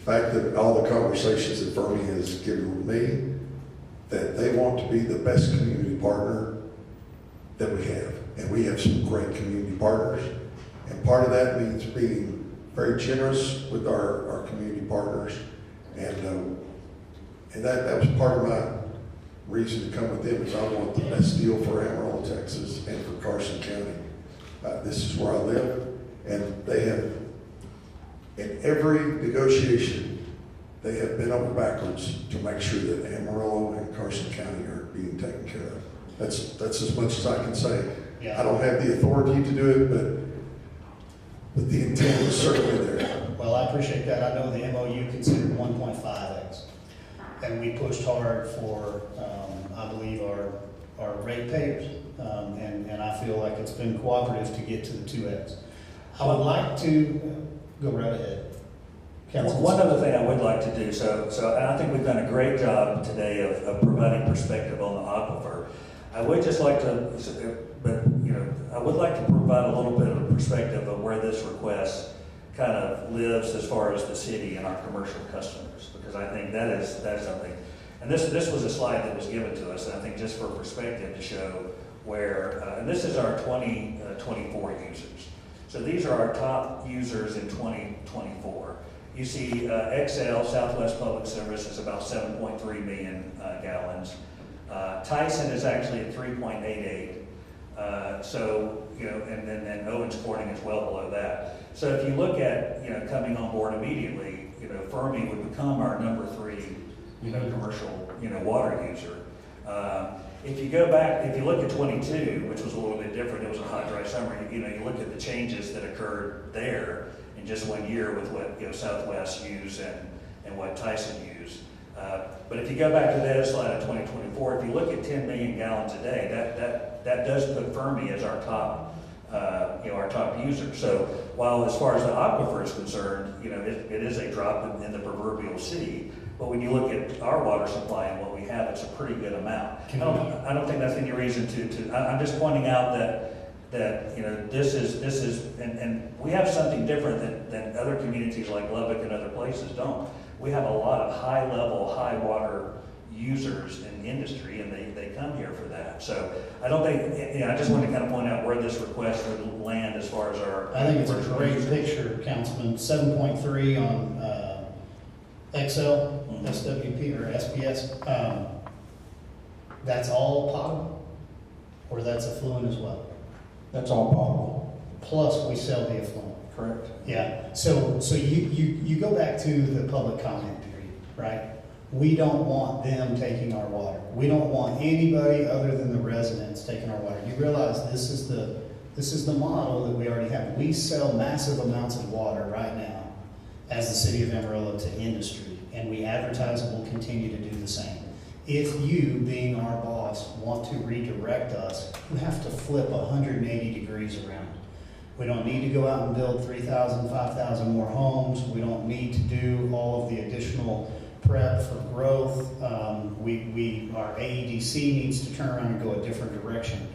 fact that all the conversations that Fermi has given with me, that they want to be the best community partner that we have. And we have some great community partners. And part of that means being very generous with our community partners. And that was part of my reason to come with them, is I want the best deal for Amarillo, Texas, and for Carson County. This is where I live, and they have, in every negotiation, they have bent over backwards to make sure that Amarillo and Carson County are being taken care of. That's as much as I can say. Yeah. I don't have the authority to do it, but the intent is certainly there. Well, I appreciate that. I know the MOU considered 1.5X. And we pushed hard for, I believe, our rate payers. And I feel like it's been cooperative to get to the 2X. I would like to, go right ahead. Councilman. One other thing I would like to do, so I think we've done a great job today of providing perspective on the aquifer. I would just like to, I would like to provide a little bit of a perspective of where this request kind of lives as far as the city and our commercial customers, because I think that is something. And this was a slide that was given to us, and I think just for perspective to show where, and this is our 2024 users. So these are our top users in 2024. You see XL, Southwest Public Service, is about 7.3 million gallons. Tyson is actually at 3.88. So, you know, and then Owens Corning is well below that. So if you look at, you know, coming on board immediately, you know, Fermi would become our number 3, you know, commercial, you know, water user. If you go back, if you look at 22, which was a little bit different, it was a hot, dry summer, you know, you look at the changes that occurred there in just 1 year with what, you know, Southwest used and what Tyson used. But if you go back to that slide of 2024, if you look at 10 million gallons a day, that does put Fermi as our top, you know, our top user. So while as far as the aquifer is concerned, you know, it is a drop in the proverbial sea. But when you look at our water supply and what we have, it's a pretty good amount. I don't think that's any reason I'm just pointing out that you know, this is, and we have something different than other communities like Lubbock and other places don't. We have a lot of high-level, high-water users in the industry, and they come here for that. So I don't think, you know, I just wanted to kind of point out where this request would land as far as our. I think it's a great picture, Councilman. 7.3 on XL, SWP, or SPS. That's all potable, or that's affluent as well? That's all potable. Plus, we sell the affluent. Correct. Yeah, so you go back to the public comment period, right? We don't want them taking our water. We don't want anybody other than the residents taking our water. You realize this is the model that we already have. We sell massive amounts of water right now as the city of Amarillo to industry, and we advertise and will continue to do the same. If you, being our boss, want to redirect us, you have to flip 180 degrees around. We don't need to go out and build 3,000, 5,000 more homes. We don't need to do all of the additional prep for growth. Our AEDC needs to turn around and go a different direction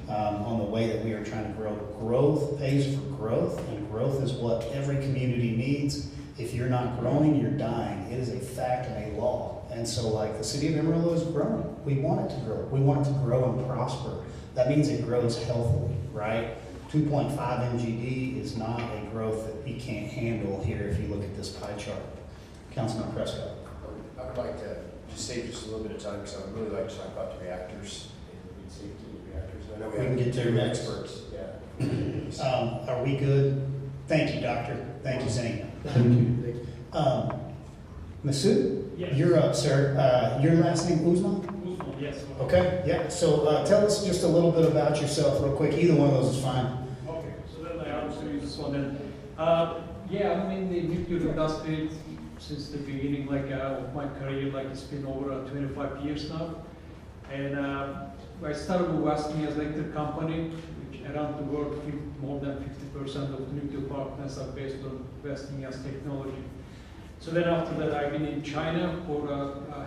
on the way that we are trying to grow. Growth pays for growth, and growth is what every community needs. If you're not growing, you're dying. It is a fact and a law. And so, like, the city of Amarillo is growing. We want it to grow. We want it to grow and prosper. That means it grows healthily, right? 2.5 MGD is not a growth that we can't handle here if you look at this pie chart. Councilman Prescott. I would like to just save just a little bit of time, because I would really like to talk about the reactors and safety of reactors. I know We can get to next. experts. Yeah. Are we good? Thank you, Doctor. Thank you, Zane. Thank you. Masood? Yes. You're up, sir. Your last name, Uzman? Usman, yes. Okay, yeah. So tell us just a little bit about yourself real quick. Either one of those is fine. Okay, so then I answer you this one then. Yeah, I'm in the nuclear industry since the beginning, like of my career, like it's been over 25 years now. And I started with Westinghouse Electric Company, which around the world, more than 50% of nuclear power plants are based on Westinghouse technology. So then after that, I've been in China for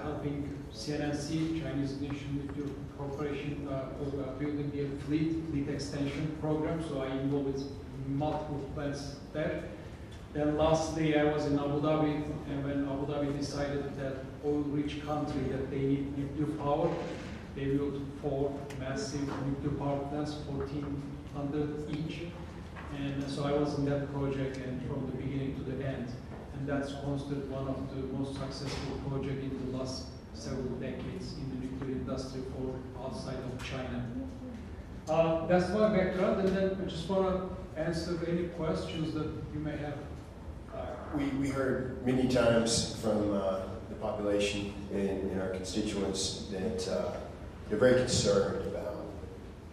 helping CNNC, Chinese National Nuclear Corporation, for building their fleet extension program. So I involved with multiple plants there. Then lastly, I was in Abu Dhabi, and when Abu Dhabi decided that oil-rich country that they need nuclear power, they built 4 massive nuclear power plants, 1,400 each. And so I was in that project, and from the beginning to the end. And that's considered one of the most successful projects in the last several decades in the nuclear industry for outside of China. That's my background, and then I just want to answer any questions that you may have. We heard many times from the population and our constituents that they're very concerned about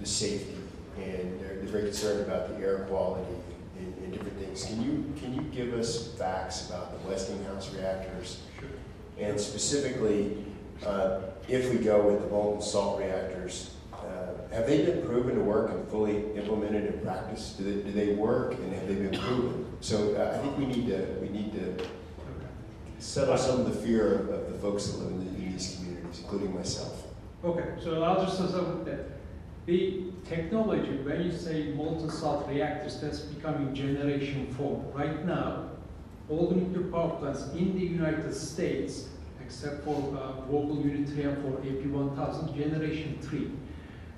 the safety, and they're very concerned about the air quality and different things. Can you give us facts about the Westinghouse reactors? Sure. And specifically, if we go with the molten salt reactors, have they been proven to work and fully implemented in practice? Do they work, and have they been proven? So I think we need to settle some of the fear of the folks that live in these communities, including myself. Okay, so I'll just start with that. The technology, when you say molten salt reactors, that's becoming generation 4. Right now, all the nuclear power plants in the United States, except for Vogtle Unit 3 and for AP1000, generation 3.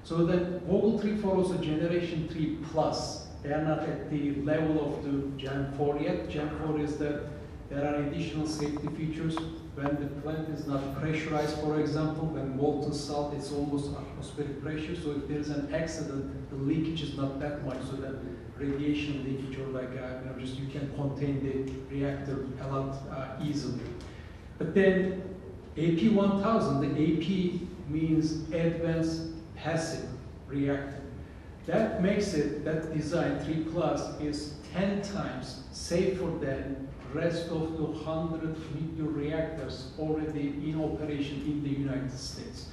So that Vogtle 3 follows a generation 3 plus. They are not at the level of the Gen 4 yet. Gen 4 is that there are additional safety features when the plant is not pressurized, for example, when molten salt, it's almost atmospheric pressure. So if there's an accident, the leakage is not that much. So that radiation leakage or like, just you can contain the reactor a lot easily. But then AP1000, the AP means Advanced Passive Reactor. That makes it, that design 3+ is 10 times safer than rest of the 100 nuclear reactors already in operation in the United States.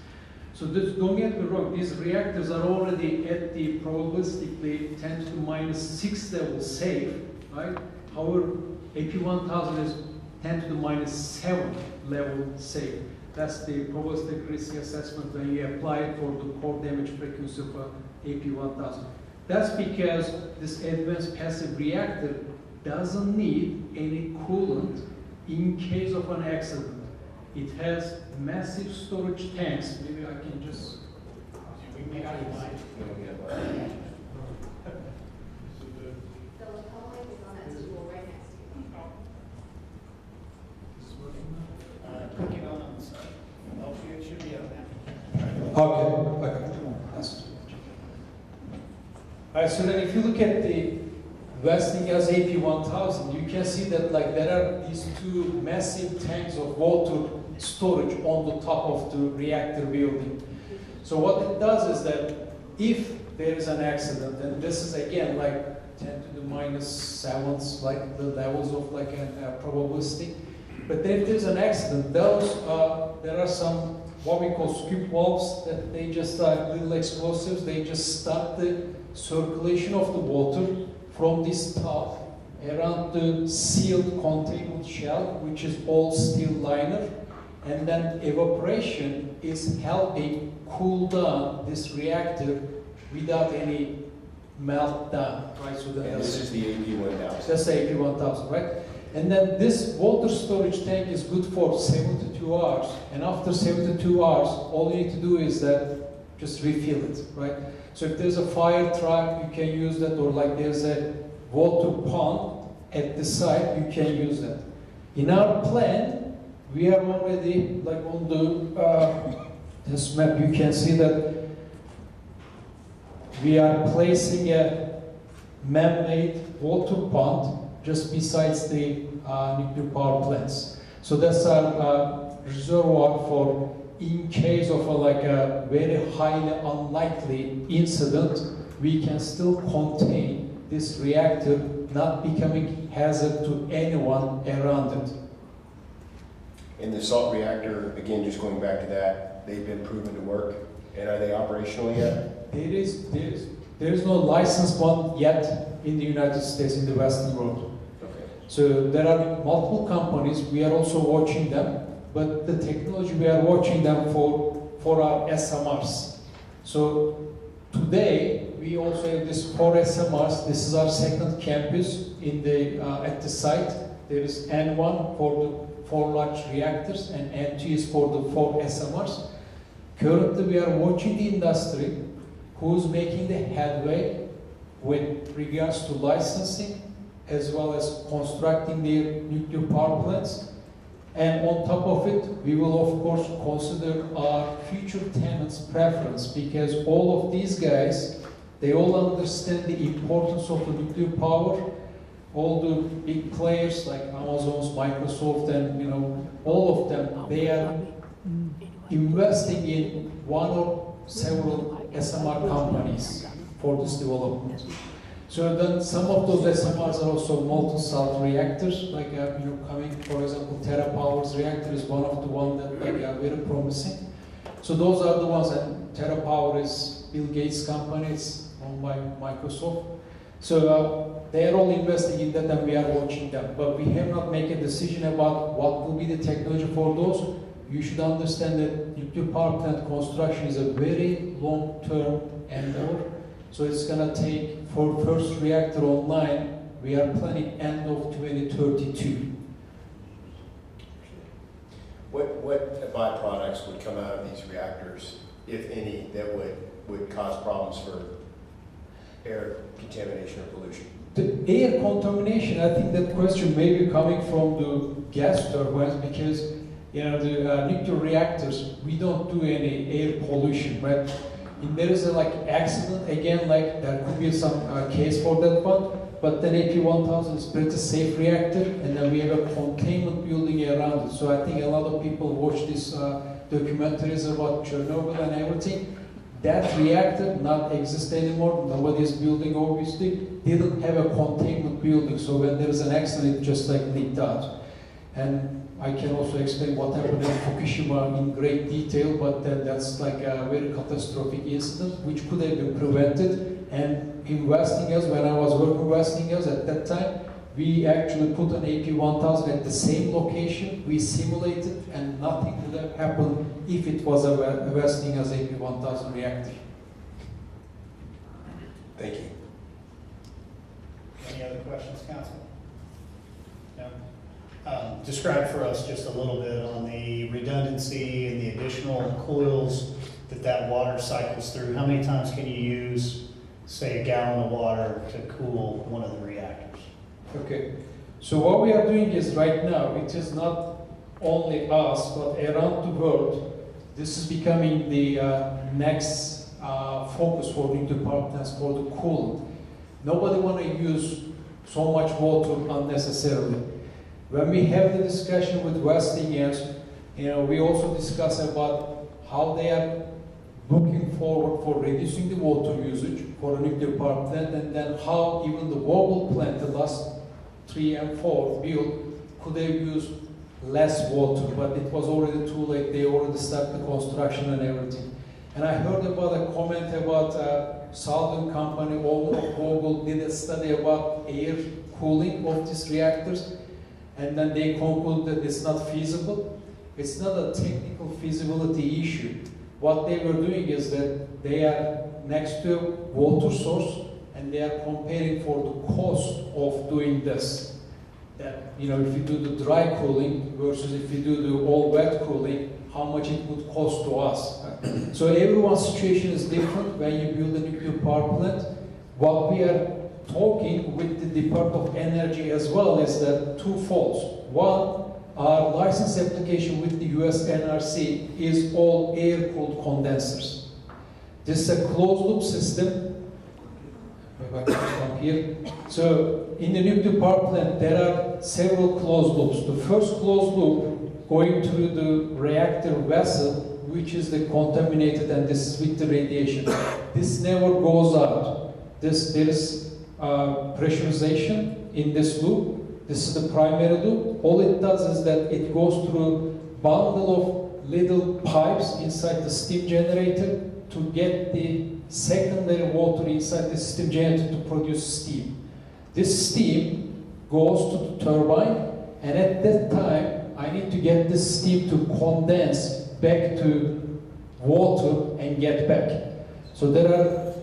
So this, don't get me wrong, these reactors are already at the probabilistically 10 to the -6 level safe, right? However, AP1000 is 10 to the -7 level safe. That's the probabilistic risk assessment when you apply it for the core damage frequency of AP1000. That's because this advanced passive reactor doesn't need any coolant in case of an accident. It has massive storage tanks. Maybe I can just, we make out of mine. The lapel mic is on that table right next to you. Is this working now? Click it on the side. Oh, it should be on now. Okay. That's all right, so then if you look at the Westinghouse AP1000, you can see that like there are these two massive tanks of water storage on the top of the reactor building. So what it does is that if there is an accident, and this is again like 10 to the -7, like the levels of like a probabilistic. But then if there's an accident, those there are some what we call scoop valves that they just little explosives. They just stop the circulation of the water from this top around the sealed containment shell, which is all steel liner, and then evaporation is helping cool down this reactor without any meltdown, right? So And this is the AP1000. that's the AP1000, right? And then this water storage tank is good for 72 hours, and after 72 hours, all you need to do is that just refill it, right? So if there's a fire truck, you can use that, or like there's a water pump at the site, you can use that. In our plan, we are already, like on the this map, you can see that we are placing a man-made water pump just besides the nuclear power plants. So that's our reservoir for in case of a very highly unlikely incident, we can still contain this reactor not becoming hazard to anyone around it. And the salt reactor, again, just going back to that, they've been proven to work. And are they operational yet? There is no licensed one yet in the United States, in the Western world. Okay. So there are multiple companies, we are also watching them, but the technology we are watching them for our SMRs. So today, we also have this 4 SMRs. This is our second campus in the at the site. There is N1 for the 4 large reactors, and N2 is for the 4 SMRs. Currently, we are watching the industry who's making the headway with regards to licensing as well as constructing their nuclear power plants. And on top of it, we will of course consider our future tenants' preference, because all of these guys, they all understand the importance of the nuclear power. All the big players like Amazon, Microsoft, and all of them, they are investing in one or several SMR companies for this development. So then some of those SMRs are also molten salt reactors, like coming, for example, TerraPower's reactor is one of the ones that are very promising. So those are the ones, and TerraPower is Bill Gates' company, it's owned by Microsoft. So they are all investing in that, and we are watching them. But we have not made a decision about what will be the technology for those. You should understand that nuclear power plant construction is a very long-term endeavor. So it's going to take, for first reactor online, we are planning end of 2032. What byproducts would come out of these reactors, if any, that would cause problems for air contamination or pollution? The air contamination, I think that question may be coming from the gas turbines, because the nuclear reactors, we don't do any air pollution, right? If there is a accident, again, there could be some case for that one, but then AP1000 is pretty safe reactor, and then we have a containment building around it. So I think a lot of people watch these documentaries about Chernobyl and everything. That reactor not exist anymore. Nobody is building, obviously. Didn't have a containment building, so when there is an accident, it just leaked out. And I can also explain what happened in Fukushima in great detail, but then that's a very catastrophic incident which could have been prevented. And in Westinghouse, when I was working in Westinghouse at that time, we actually put an AP1000 at the same location. We simulated, and nothing would have happened if it was a Westinghouse AP1000 reactor. Thank you. Any other questions, council? No? Describe for us just a little bit on the redundancy and the additional coils that water cycles through. How many times can you use, say, a gallon of water to cool one of the reactors? Okay, so what we are doing is right now, it is not only us, but around the world, this is becoming the next focus for nuclear power plants for the coolant. Nobody want to use so much water unnecessarily. When we have the discussion with Westinghouse, we also discuss about how they are looking forward for reducing the water usage for a nuclear power plant, and then how even the Vogtle plant, the last 3 and 4 built, could they use less water, but it was already too late. They already started the construction and everything. And I heard about a comment about Southern company, Vogtle did a study about air cooling of these reactors, and then they concluded that it's not feasible. It's not a technical feasibility issue. What they were doing is that they are next to a water source, and they are comparing for the cost of doing this. That, if you do the dry cooling versus if you do the all wet cooling, how much it would cost to us. So everyone's situation is different when you build a nuclear power plant. What we are talking with the Department of Energy as well is that twofold. One, our license application with the US NRC is all air-cooled condensers. This is a closed-loop system. Here. So in the nuclear power plant, there are several closed loops. The first closed loop going through the reactor vessel, which is the contaminated, and this is with the radiation. This never goes out. There is pressurization in this loop. This is the primary loop. All it does is that it goes through a bundle of little pipes inside the steam generator to get the secondary water inside the steam generator to produce steam. This steam goes to the turbine, and at that time, I need to get this steam to condense back to water and get back. So there are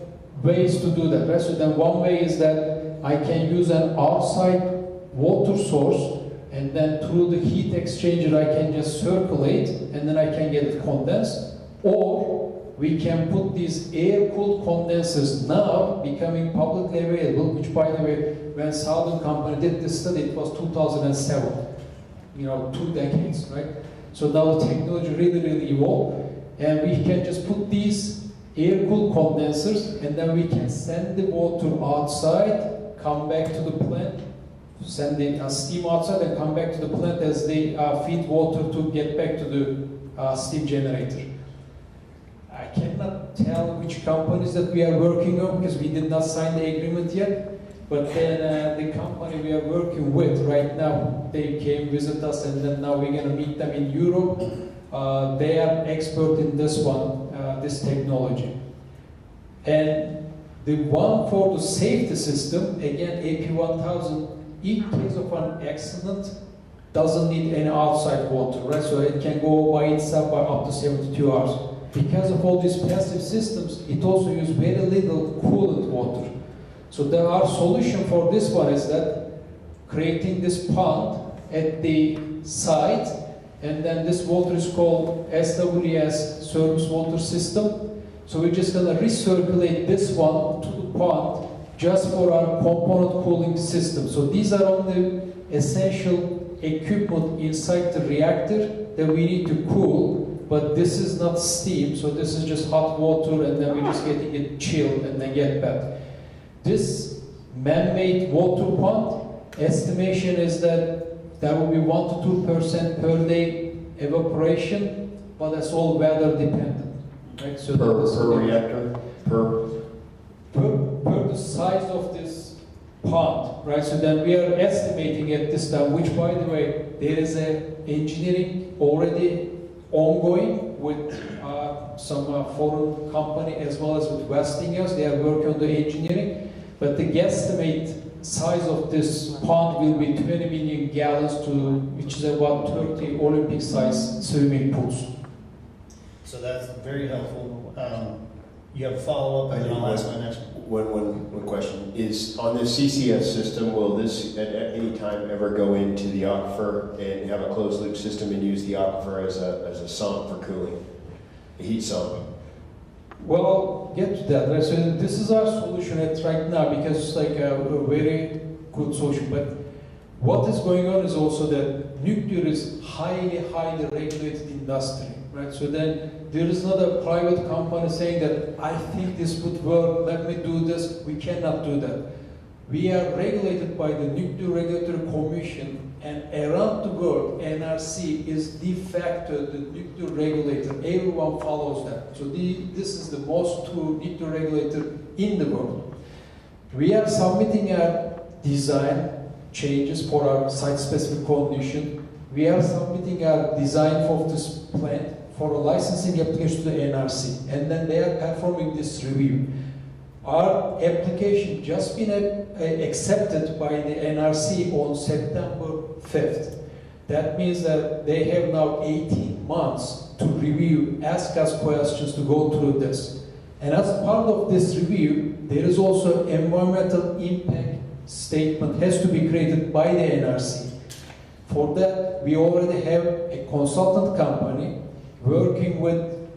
ways to do that, right? So then one way is that I can use an outside water source, and then through the heat exchanger, I can just circulate, and then I can get it condensed. Or we can put these air-cooled condensers now becoming publicly available, which, by the way, when Southern Company did this study, it was 2007. 2 decades, right? So now the technology really evolved, and we can just put these air-cooled condensers, and then we can send the water outside, come back to the plant, send the steam outside, and come back to the plant as they feed water to get back to the steam generator. I cannot tell which companies that we are working on because we did not sign the agreement yet. But then the company we are working with right now, they came visit us, and then now we're going to meet them in Europe. They are expert in this one, this technology. And the one for the safety system, again, AP1000, in case of an accident, doesn't need any outside water, right? So it can go by itself by up to 72 hours. Because of all these passive systems, it also uses very little coolant water. So there are solution for this one is that creating this pond at the site, and then this water is called SWS, surface water system. So we're just gonna recirculate this one to the pond just for our component cooling system. So these are only essential equipment inside the reactor that we need to cool, but this is not steam, so this is just hot water and then we're just getting it chilled and then get back. This man-made water pond, estimation is that there will be 1 to 2% per day evaporation, but that's all weather dependent. Right? So Per that is reactor, per per the size of this pond, right? So then we are estimating at this time, which by the way, there is a engineering already ongoing with some foreign company as well as with Westinghouse. They are working on the engineering, but the guesstimate size of this pond will be 20 million gallons to, which is about 30 Olympic size swimming pools. So that's very helpful. You have a follow-up, and then I'll ask my next one. One question is, on the CCS system, will this at any time ever go into the aquifer and have a closed loop system and use the aquifer as a sump for cooling, a heat sump? Well, I'll get to that. Right? So this is our solution at right now because it's like a very good solution. But what is going on is also that nuclear is highly regulated industry. Right? So then there is not a private company saying that I think this would work, let me do this. We cannot do that. We are regulated by the Nuclear Regulatory Commission, and around the world, NRC is de facto the nuclear regulator. Everyone follows that. So this is the most true nuclear regulator in the world. We are submitting our design changes for our site-specific condition. We are submitting our design for this plant for a licensing application to the NRC, and then they are performing this review. Our application just been accepted by the NRC on September 5th. That means that they have now 18 months to review, ask us questions to go through this. And as part of this review, there is also environmental impact statement has to be created by the NRC. For that, we already have a consultant company working with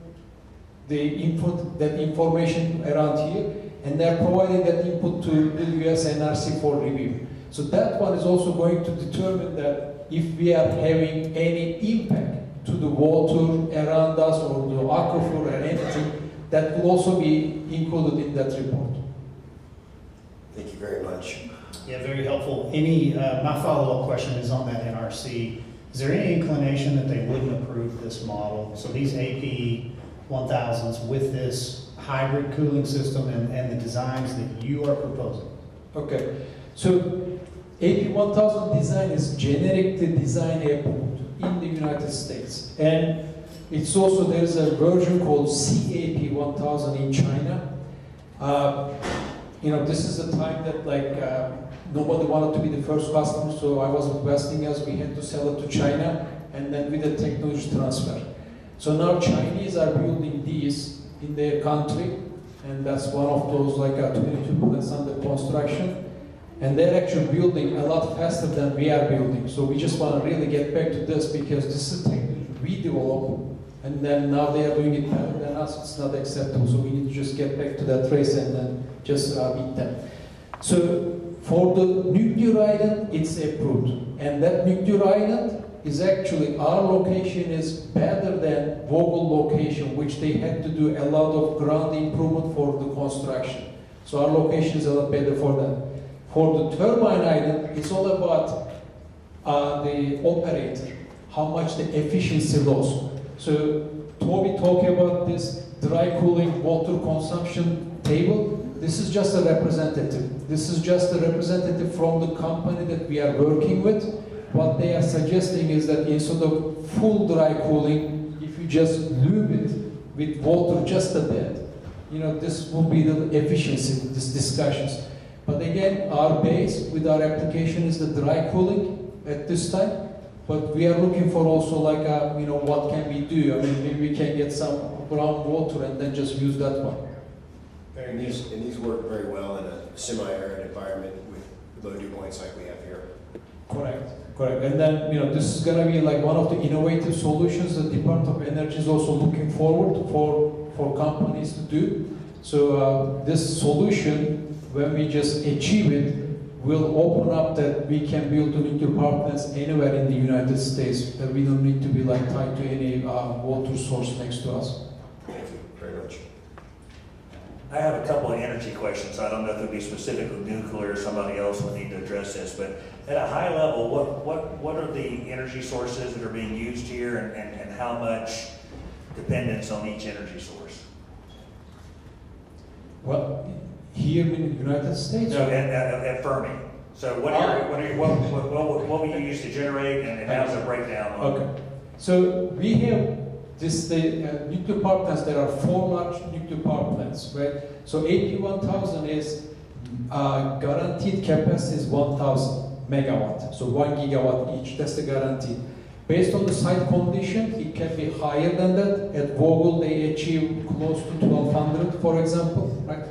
that information around here, and they're providing that input to the US NRC for review. So that one is also going to determine that if we are having any impact to the water around us or the aquifer or anything, that will also be included in that report. Thank you very much. Yeah, very helpful. My follow-up question is on that NRC. Is there any inclination that they wouldn't approve this model? So these AP 1000s with this hybrid cooling system and the designs that you are proposing? Okay, so AP 1000 design is generic design approved in the United States. And it's also, there's a version called CAP 1000 in China. This is the time that nobody wanted to be the first customer, so I was with Westinghouse, we had to sell it to China, and then with the technology transfer. So now Chinese are building these in their country, and that's one of those 22 plants under construction. And they're actually building a lot faster than we are building. So we just want to really get back to this because this is technology we develop, and then now they are doing it better than us. It's not acceptable. So we need to just get back to that race and then just beat them. So for the nuclear island, it's approved. And that nuclear island is actually, our location is better than Vogel location, which they had to do a lot of ground improvement for the construction. So our location is a lot better for them. For the turbine island, it's all about the operator, how much the efficiency loss. So Toby talked about this dry cooling water consumption table. This is just a representative. This is just a representative from the company that we are working with. What they are suggesting is that instead of full dry cooling, if you just lube it with water just a bit, this will be the efficiency of these discussions. But again, our base with our application is the dry cooling at this time. But we are looking for also what can we do? I mean, maybe we can get some brown water and then just use that one. And these work very well in a semi-arid environment with low dew points like we have here. Correct. And then, this is going to be one of the innovative solutions the Department of Energy is also looking forward for companies to do. So this solution, when we just achieve it, will open up that we can build a nuclear power plants anywhere in the United States, that we don't need to be like tied to any water source next to us. Thank you very much. I have a couple of energy questions. I don't know if it'll be specific with nuclear, or somebody else will need to address this, but at a high level, what are the energy sources that are being used here, and how much dependence on each energy source? Well, here in the United States? No, at Fermi. So what will you use to generate, and how does it break down? Okay. So we have this nuclear power plants. There are 4 large nuclear power plants, right? So AP1000 is guaranteed capacity is 1,000 megawatt. So 1 gigawatt each. That's the guarantee. Based on the site condition, it can be higher than that. At Vogel, they achieve close to 1,200, for example, right?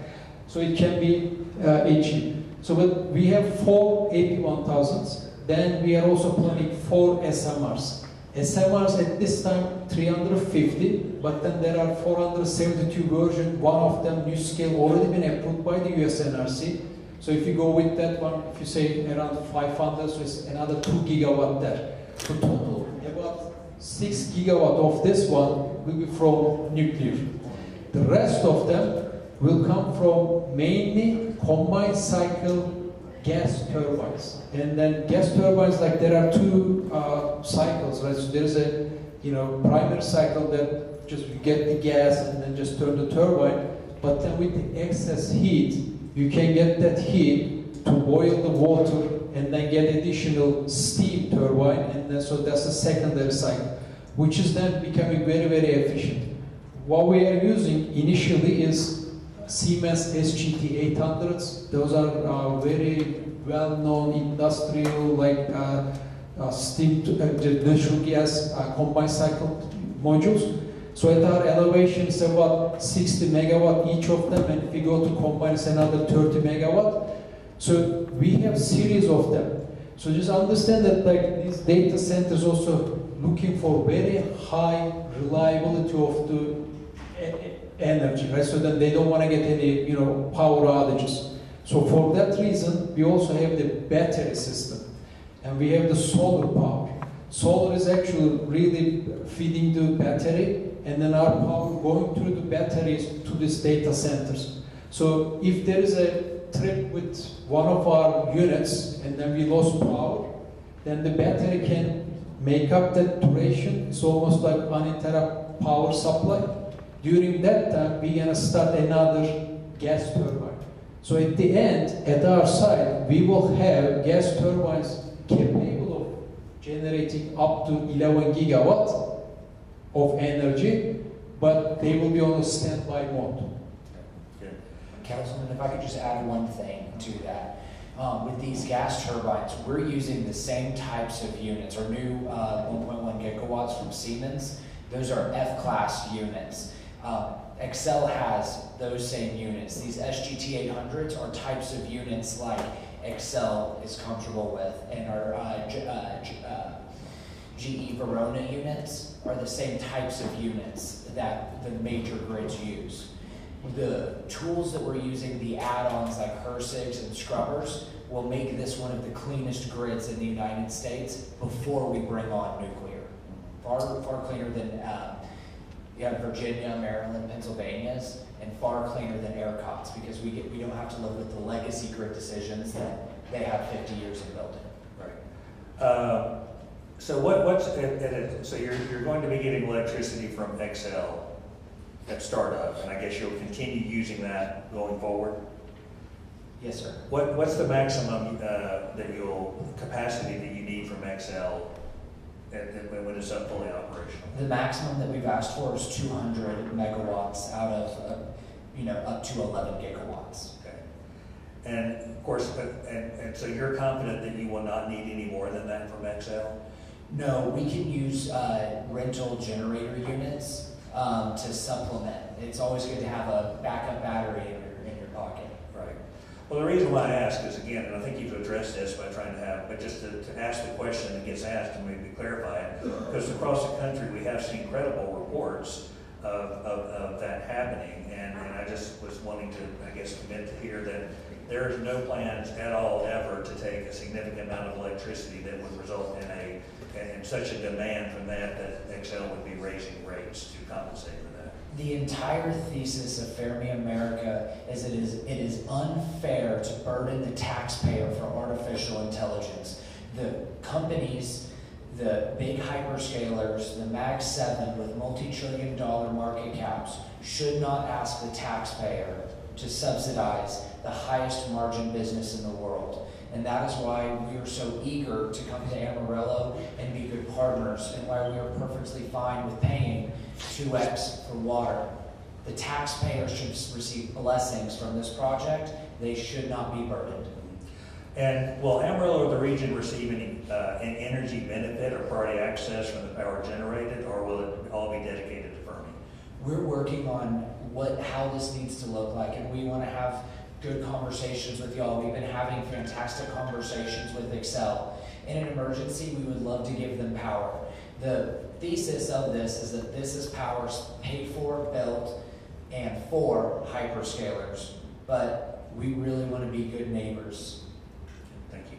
So it can be achieved. So but we have 4 AP1000s. Then we are also planning 4 SMRs. SMRs at this time 350, but then there are 472 versions. One of them, new scale, already been approved by the US NRC. So if you go with that one, if you say around 500, so it's another 2 gigawatt there. So total, about 6 gigawatt of this one will be from nuclear. The rest of them will come from mainly combined cycle gas turbines. And then gas turbines, like there are 2 cycles, right? So there's a primary cycle that just you get the gas and then just turn the turbine. But then with the excess heat, you can get that heat to boil the water and then get additional steam turbine, and then so that's the secondary cycle, which is then becoming very, very efficient. What we are using initially is Siemens SGT 800s. Those are very well-known industrial, like steam natural gas combined cycle modules. So at our elevation, it's about 60 megawatt each of them, and if we go to combine, it's another 30 megawatt. So we have series of them. So just understand that like these data centers also looking for very high reliability of the energy, right? So that they don't want to get any power outages. So for that reason, we also have the battery system, and we have the solar power. Solar is actually really feeding the battery, and then our power going through the batteries to these data centers. So if there is a trip with one of our units and then we lost power, then the battery can make up that duration. It's almost like uninterrupted power supply. During that time, we're gonna start another gas turbine. So at the end, at our site, we will have gas turbines capable of generating up to 11 gigawatts of energy, but they will be on a standby mode. Councilman, if I could just add one thing to that. With these gas turbines, we're using the same types of units. Our new 1.1 gigawatts from Siemens, those are F-class units. Excel has those same units. These SGT 800s are types of units like Excel is comfortable with, and our GE Verona units are the same types of units that the major grids use. The tools that we're using, the add-ons like HRSGs and scrubbers, will make this one of the cleanest grids in the United States before we bring on nuclear. Far cleaner than Virginia, Maryland, Pennsylvania's, and far cleaner than ERCOT's, because we don't have to live with the legacy grid decisions that they have 50 years in building. Right. So so you're going to be getting electricity from Excel at startup, and I guess you'll continue using that going forward? Yes, sir. What's the maximum capacity that you need from Excel when it's up fully operational? The maximum that we've asked for is 200 megawatts out of, up to 11 gigawatts. Okay. And of course, and so you're confident that you will not need any more than that from Excel? No, we can use rental generator units to supplement. It's always good to have a backup battery in your pocket. Right. Well, the reason why I ask is, again, and I think you've addressed this by trying to have, but just to ask the question that gets asked and maybe clarify it, because across the country we have seen credible reports of that happening, and I just was wanting to, I guess, commit to hear that there is no plans at all ever to take a significant amount of electricity that would result in such a demand from that Xcel would be raising rates to compensate for that. The entire thesis of Fermi America is it is unfair to burden the taxpayer for artificial intelligence. The companies, the big hyperscalers, the Mag 7 with multi-trillion-dollar market caps should not ask the taxpayer to subsidize the highest margin business in the world. And that is why we are so eager to come to Amarillo and be good partners, and why we are perfectly fine with paying 2x for water. The taxpayer should receive blessings from this project. They should not be burdened. And will Amarillo or the region receive any an energy benefit or priority access from the power generated, or will it all be dedicated to Fermi? We're working on how this needs to look like, and we want to have good conversations with y'all. We've been having fantastic conversations with Xcel. In an emergency, we would love to give them power. The thesis of this is that this is power paid for, built, and for hyperscalers, but we really want to be good neighbors. Thank you.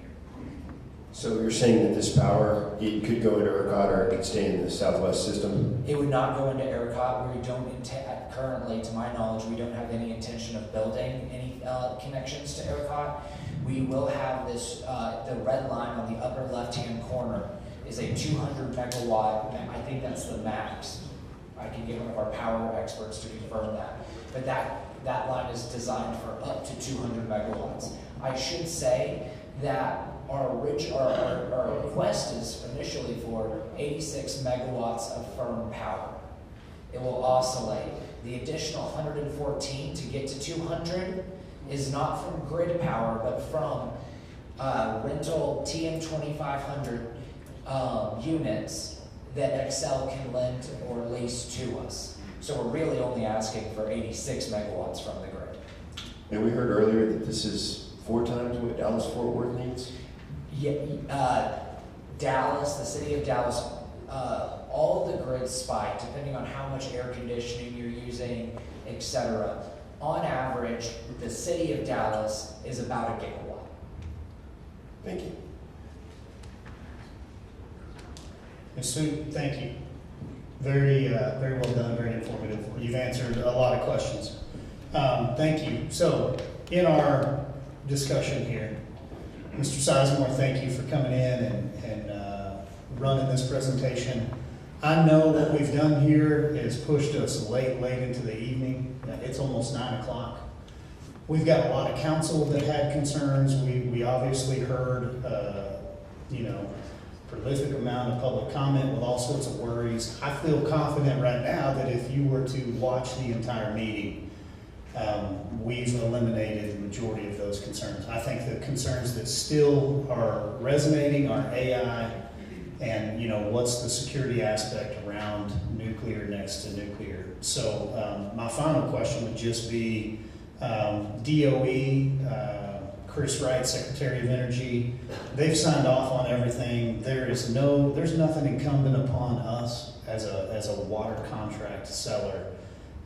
So you're saying that this power, it could go into ERCOT or it could stay in the Southwest system? It would not go into ERCOT. We don't currently, to my knowledge, we don't have any intention of building any connections to ERCOT. We will have this, the red line on the upper left-hand corner is a 200 megawatt, I think that's the max. I can get one of our power experts to confirm that. But that line is designed for up to 200 megawatts. I should say that our request is initially for 86 megawatts of firm power. It will oscillate. The additional 114 to get to 200 is not from grid power, but from rental TM2500 units that Xcel can lend or lease to us. So we're really only asking for 86 megawatts from the grid. And we heard earlier that this is 4 times what Dallas-Fort Worth needs? Yeah, Dallas, the city of Dallas, all the grids spike depending on how much air conditioning you're using, etc. On average, the city of Dallas is about 1 gigawatt. Thank you. Ms. Sue, thank you. Very well done, very informative. You've answered a lot of questions. Thank you. So, in our discussion here, Mr. Sizemore, thank you for coming in and running this presentation. I know what we've done here has pushed us late into the evening. It's almost 9 o'clock. We've got a lot of council that had concerns. We obviously heard, prolific amount of public comment with all sorts of worries. I feel confident right now that if you were to watch the entire meeting, we've eliminated the majority of those concerns. I think the concerns that still are resonating are AI and, what's the security aspect around nuclear next to nuclear. So my final question would just be DOE, Chris Wright, Secretary of Energy, they've signed off on everything. There's nothing incumbent upon us as a water contract seller,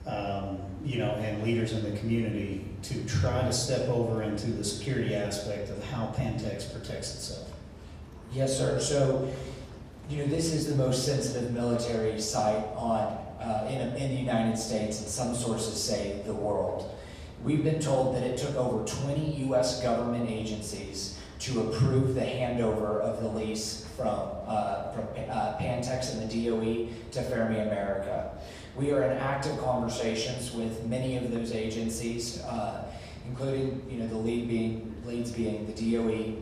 and leaders in the community to try to step over into the security aspect of how Pantex protects itself. Yes, sir. So, this is the most sensitive military site in the United States, and some sources say the world. We've been told that it took over 20 U.S. government agencies to approve the handover of the lease from Pantex and the DOE to Fermi America. We are in active conversations with many of those agencies, including the leads being the DOE,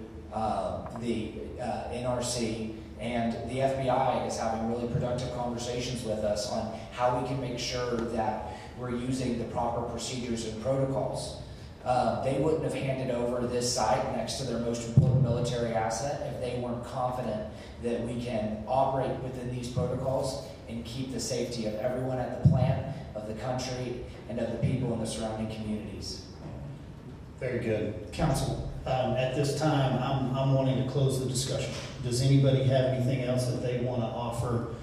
the NRC, and the FBI is having really productive conversations with us on how we can make sure that we're using the proper procedures and protocols. They wouldn't have handed over this site next to their most important military asset if they weren't confident that we can operate within these protocols and keep the safety of everyone at the plant, of the country, and of the people in the surrounding communities. Very good. Council, at this time, I'm wanting to close the discussion. Does anybody have anything else that they want to offer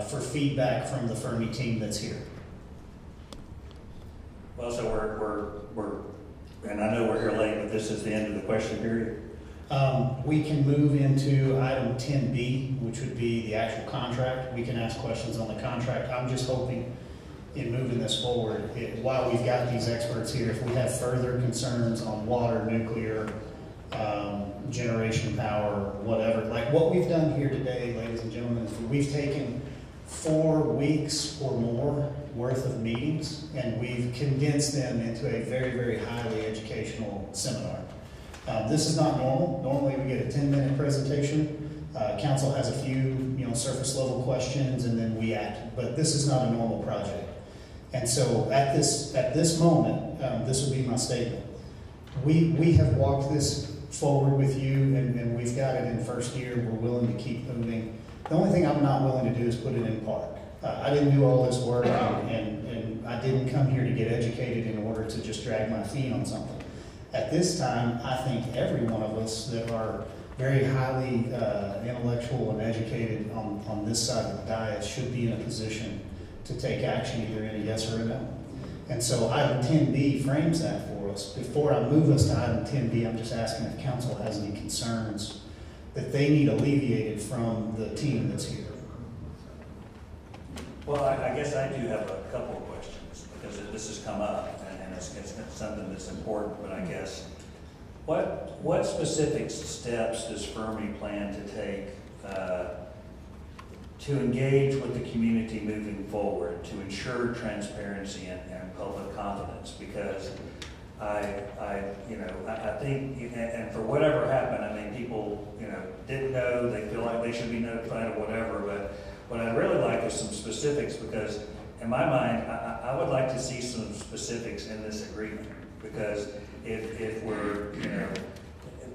for feedback from the Fermi team that's here? Well, so we're and I know we're here late, but this is the end of the question period. We can move into item 10B, which would be the actual contract. We can ask questions on the contract. I'm just hoping in moving this forward, while we've got these experts here, if we have further concerns on water, nuclear, generation power, whatever, like what we've done here today, ladies and gentlemen, is we've taken 4 weeks or more worth of meetings and we've condensed them into a very, very highly educational seminar. This is not normal. Normally we get a 10-minute presentation. Council has a few, surface level questions and then we act. But this is not a normal project. And so at this moment, this would be my statement. We have walked this forward with you and we've got it in first year. We're willing to keep moving. The only thing I'm not willing to do is put it in park. I didn't do all this work and I didn't come here to get educated in order to just drag my feet on something. At this time, I think every one of us that are very highly intellectual and educated on this side of the dais should be in a position to take action either in a yes or a no. And so item 10B frames that for us. Before I move us to item 10B, I'm just asking if council has any concerns that they need alleviated from the team that's here. Well, I guess I do have a couple of questions because this has come up and it's something that's important, but I guess what specific steps does Fermi plan to take to engage with the community moving forward to ensure transparency and public confidence? Because I think, and for whatever happened, I mean, people, didn't know, they feel like they should be notified or whatever, but what I'd really like is some specifics because in my mind, I would like to see some specifics in this agreement because if we're,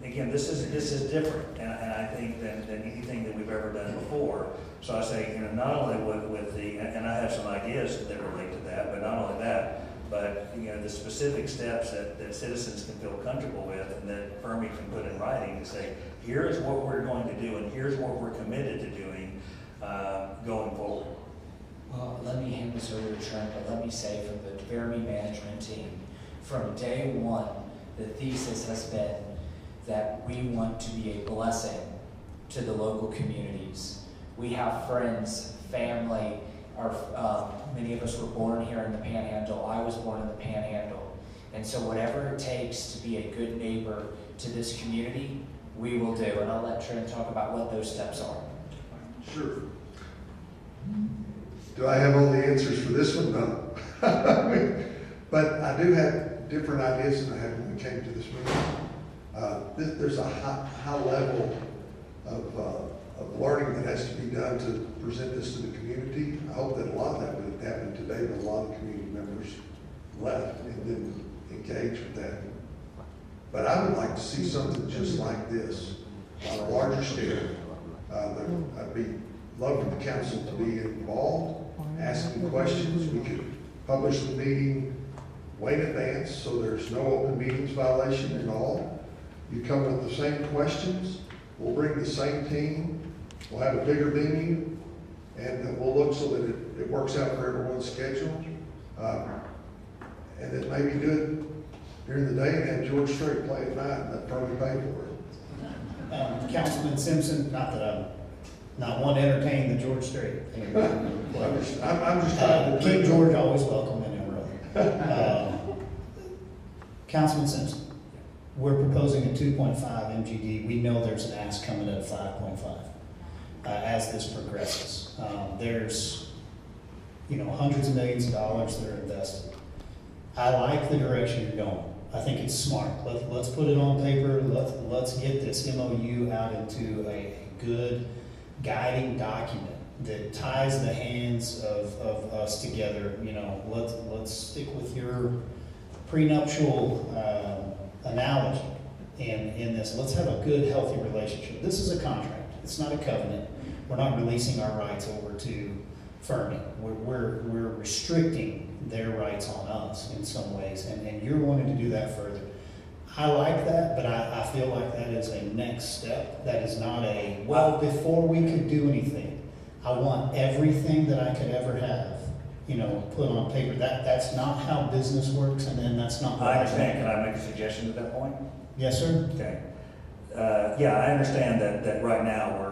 again, this is different, and I think than anything that we've ever done before. So I say, not only with the, and I have some ideas that relate to that, but not only that, but the specific steps that citizens can feel comfortable with, and that Fermi can put in writing to say, here is what we're going to do, and here's what we're committed to doing going forward. Well, let me hand this over to Trent, but let me say from the Fermi management team, from day one, the thesis has been that we want to be a blessing to the local communities. We have friends, family, many of us were born here in the Panhandle. I was born in the Panhandle. And so whatever it takes to be a good neighbor to this community, we will do. And I'll let Trent talk about what those steps are. Sure. Do I have all the answers for this one? No. But I do have different ideas than I had when we came to this meeting. There's a high level of learning that has to be done to present this to the community. I hope that a lot of that would happen today, but a lot of community members left and didn't engage with that. But I would like to see something just like this on a larger scale. I'd be loving the council to be involved, asking questions. We could publish the meeting way in advance so there's no open meetings violation at all. You come with the same questions, we'll bring the same team, we'll have a bigger venue, and we'll look so that it works out for everyone's schedule. And then maybe do it during the day and have George Strait play at night and let Fermi pay for it. Councilman Simpson, not that I'm not one to entertain the George Strait. I'm just trying to King George always welcome in Emerald. Councilman Simpson, we're proposing a 2.5 MGD. We know there's an ask coming at 5.5 as this progresses. There's hundreds of millions of dollars that are invested. I like the direction you're going. I think it's smart. Let's put it on paper. Let's get this MOU out into a good guiding document that ties the hands of us together. Let's stick with your prenuptial analogy in this. Let's have a good, healthy relationship. This is a contract. It's not a covenant. We're not releasing our rights over to Fermi. We're restricting their rights on us in some ways, and you're wanting to do that further. I like that, but I feel like that is a next step. That is not before we could do anything, I want everything that I could ever have you know, put on paper. That's not how business works, and then that's not. I understand. Can I make a suggestion at that point? Yes, sir. Okay. Yeah, I understand that right now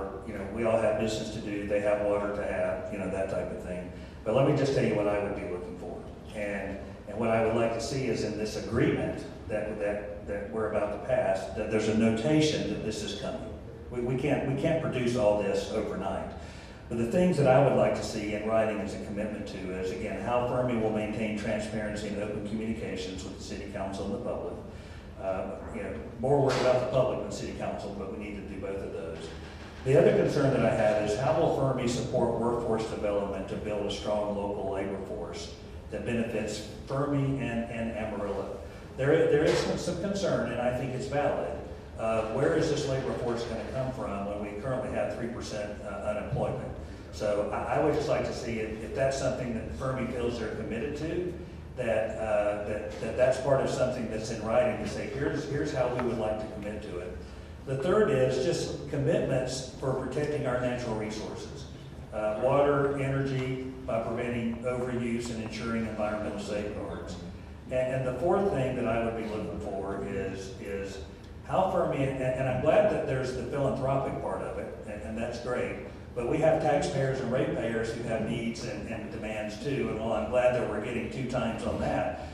we all have business to do, they have water to have, that type of thing. But let me just tell you what I would be looking for. And what I would like to see is in this agreement that we're about to pass, that there's a notation that this is coming. We can't produce all this overnight. But the things that I would like to see in writing as a commitment to is, again, how Fermi will maintain transparency and open communications with the city council and the public. More work about the public than city council, but we need to do both of those. The other concern that I have is how will Fermi support workforce development to build a strong local labor force that benefits Fermi and Amarillo? There is some concern, and I think it's valid. Where is this labor force going to come from when we currently have 3% unemployment? So I would just like to see if that's something that Fermi feels they're committed to, that's part of something that's in writing to say, here's how we would like to commit to it. The third is just commitments for protecting our natural resources. Water, energy, by preventing overuse and ensuring environmental safeguards. And the fourth thing that I would be looking for is how Fermi, and I'm glad that there's the philanthropic part of it, and that's great, but we have taxpayers and ratepayers who have needs and demands too, and while I'm glad that we're getting 2 times on that,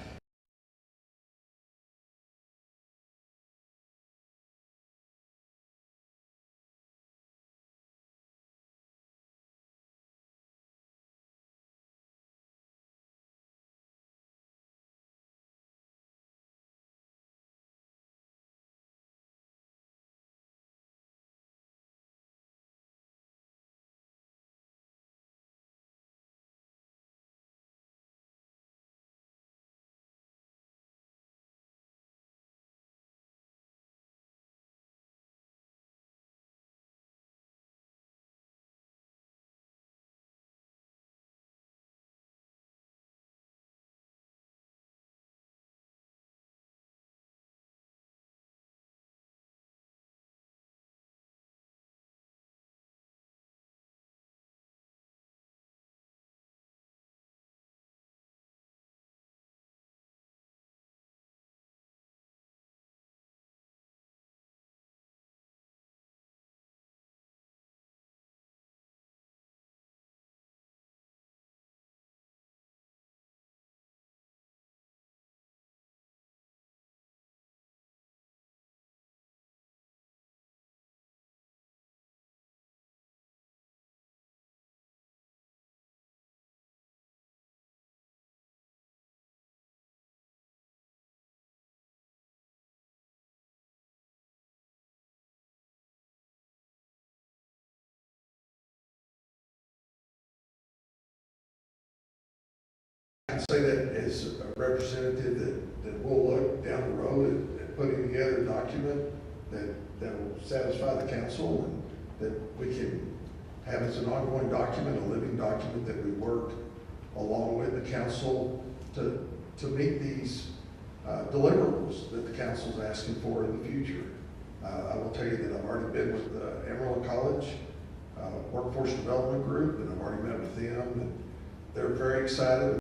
I'd say that as a representative that will look down the road at putting together a document that will satisfy the council and that we can have as an ongoing document, a living document that we work along with the council to meet these deliverables that the council's asking for in the future. I will tell you that I've already been with the Amarillo College Workforce Development Group, and I've already met with them, and they're very excited.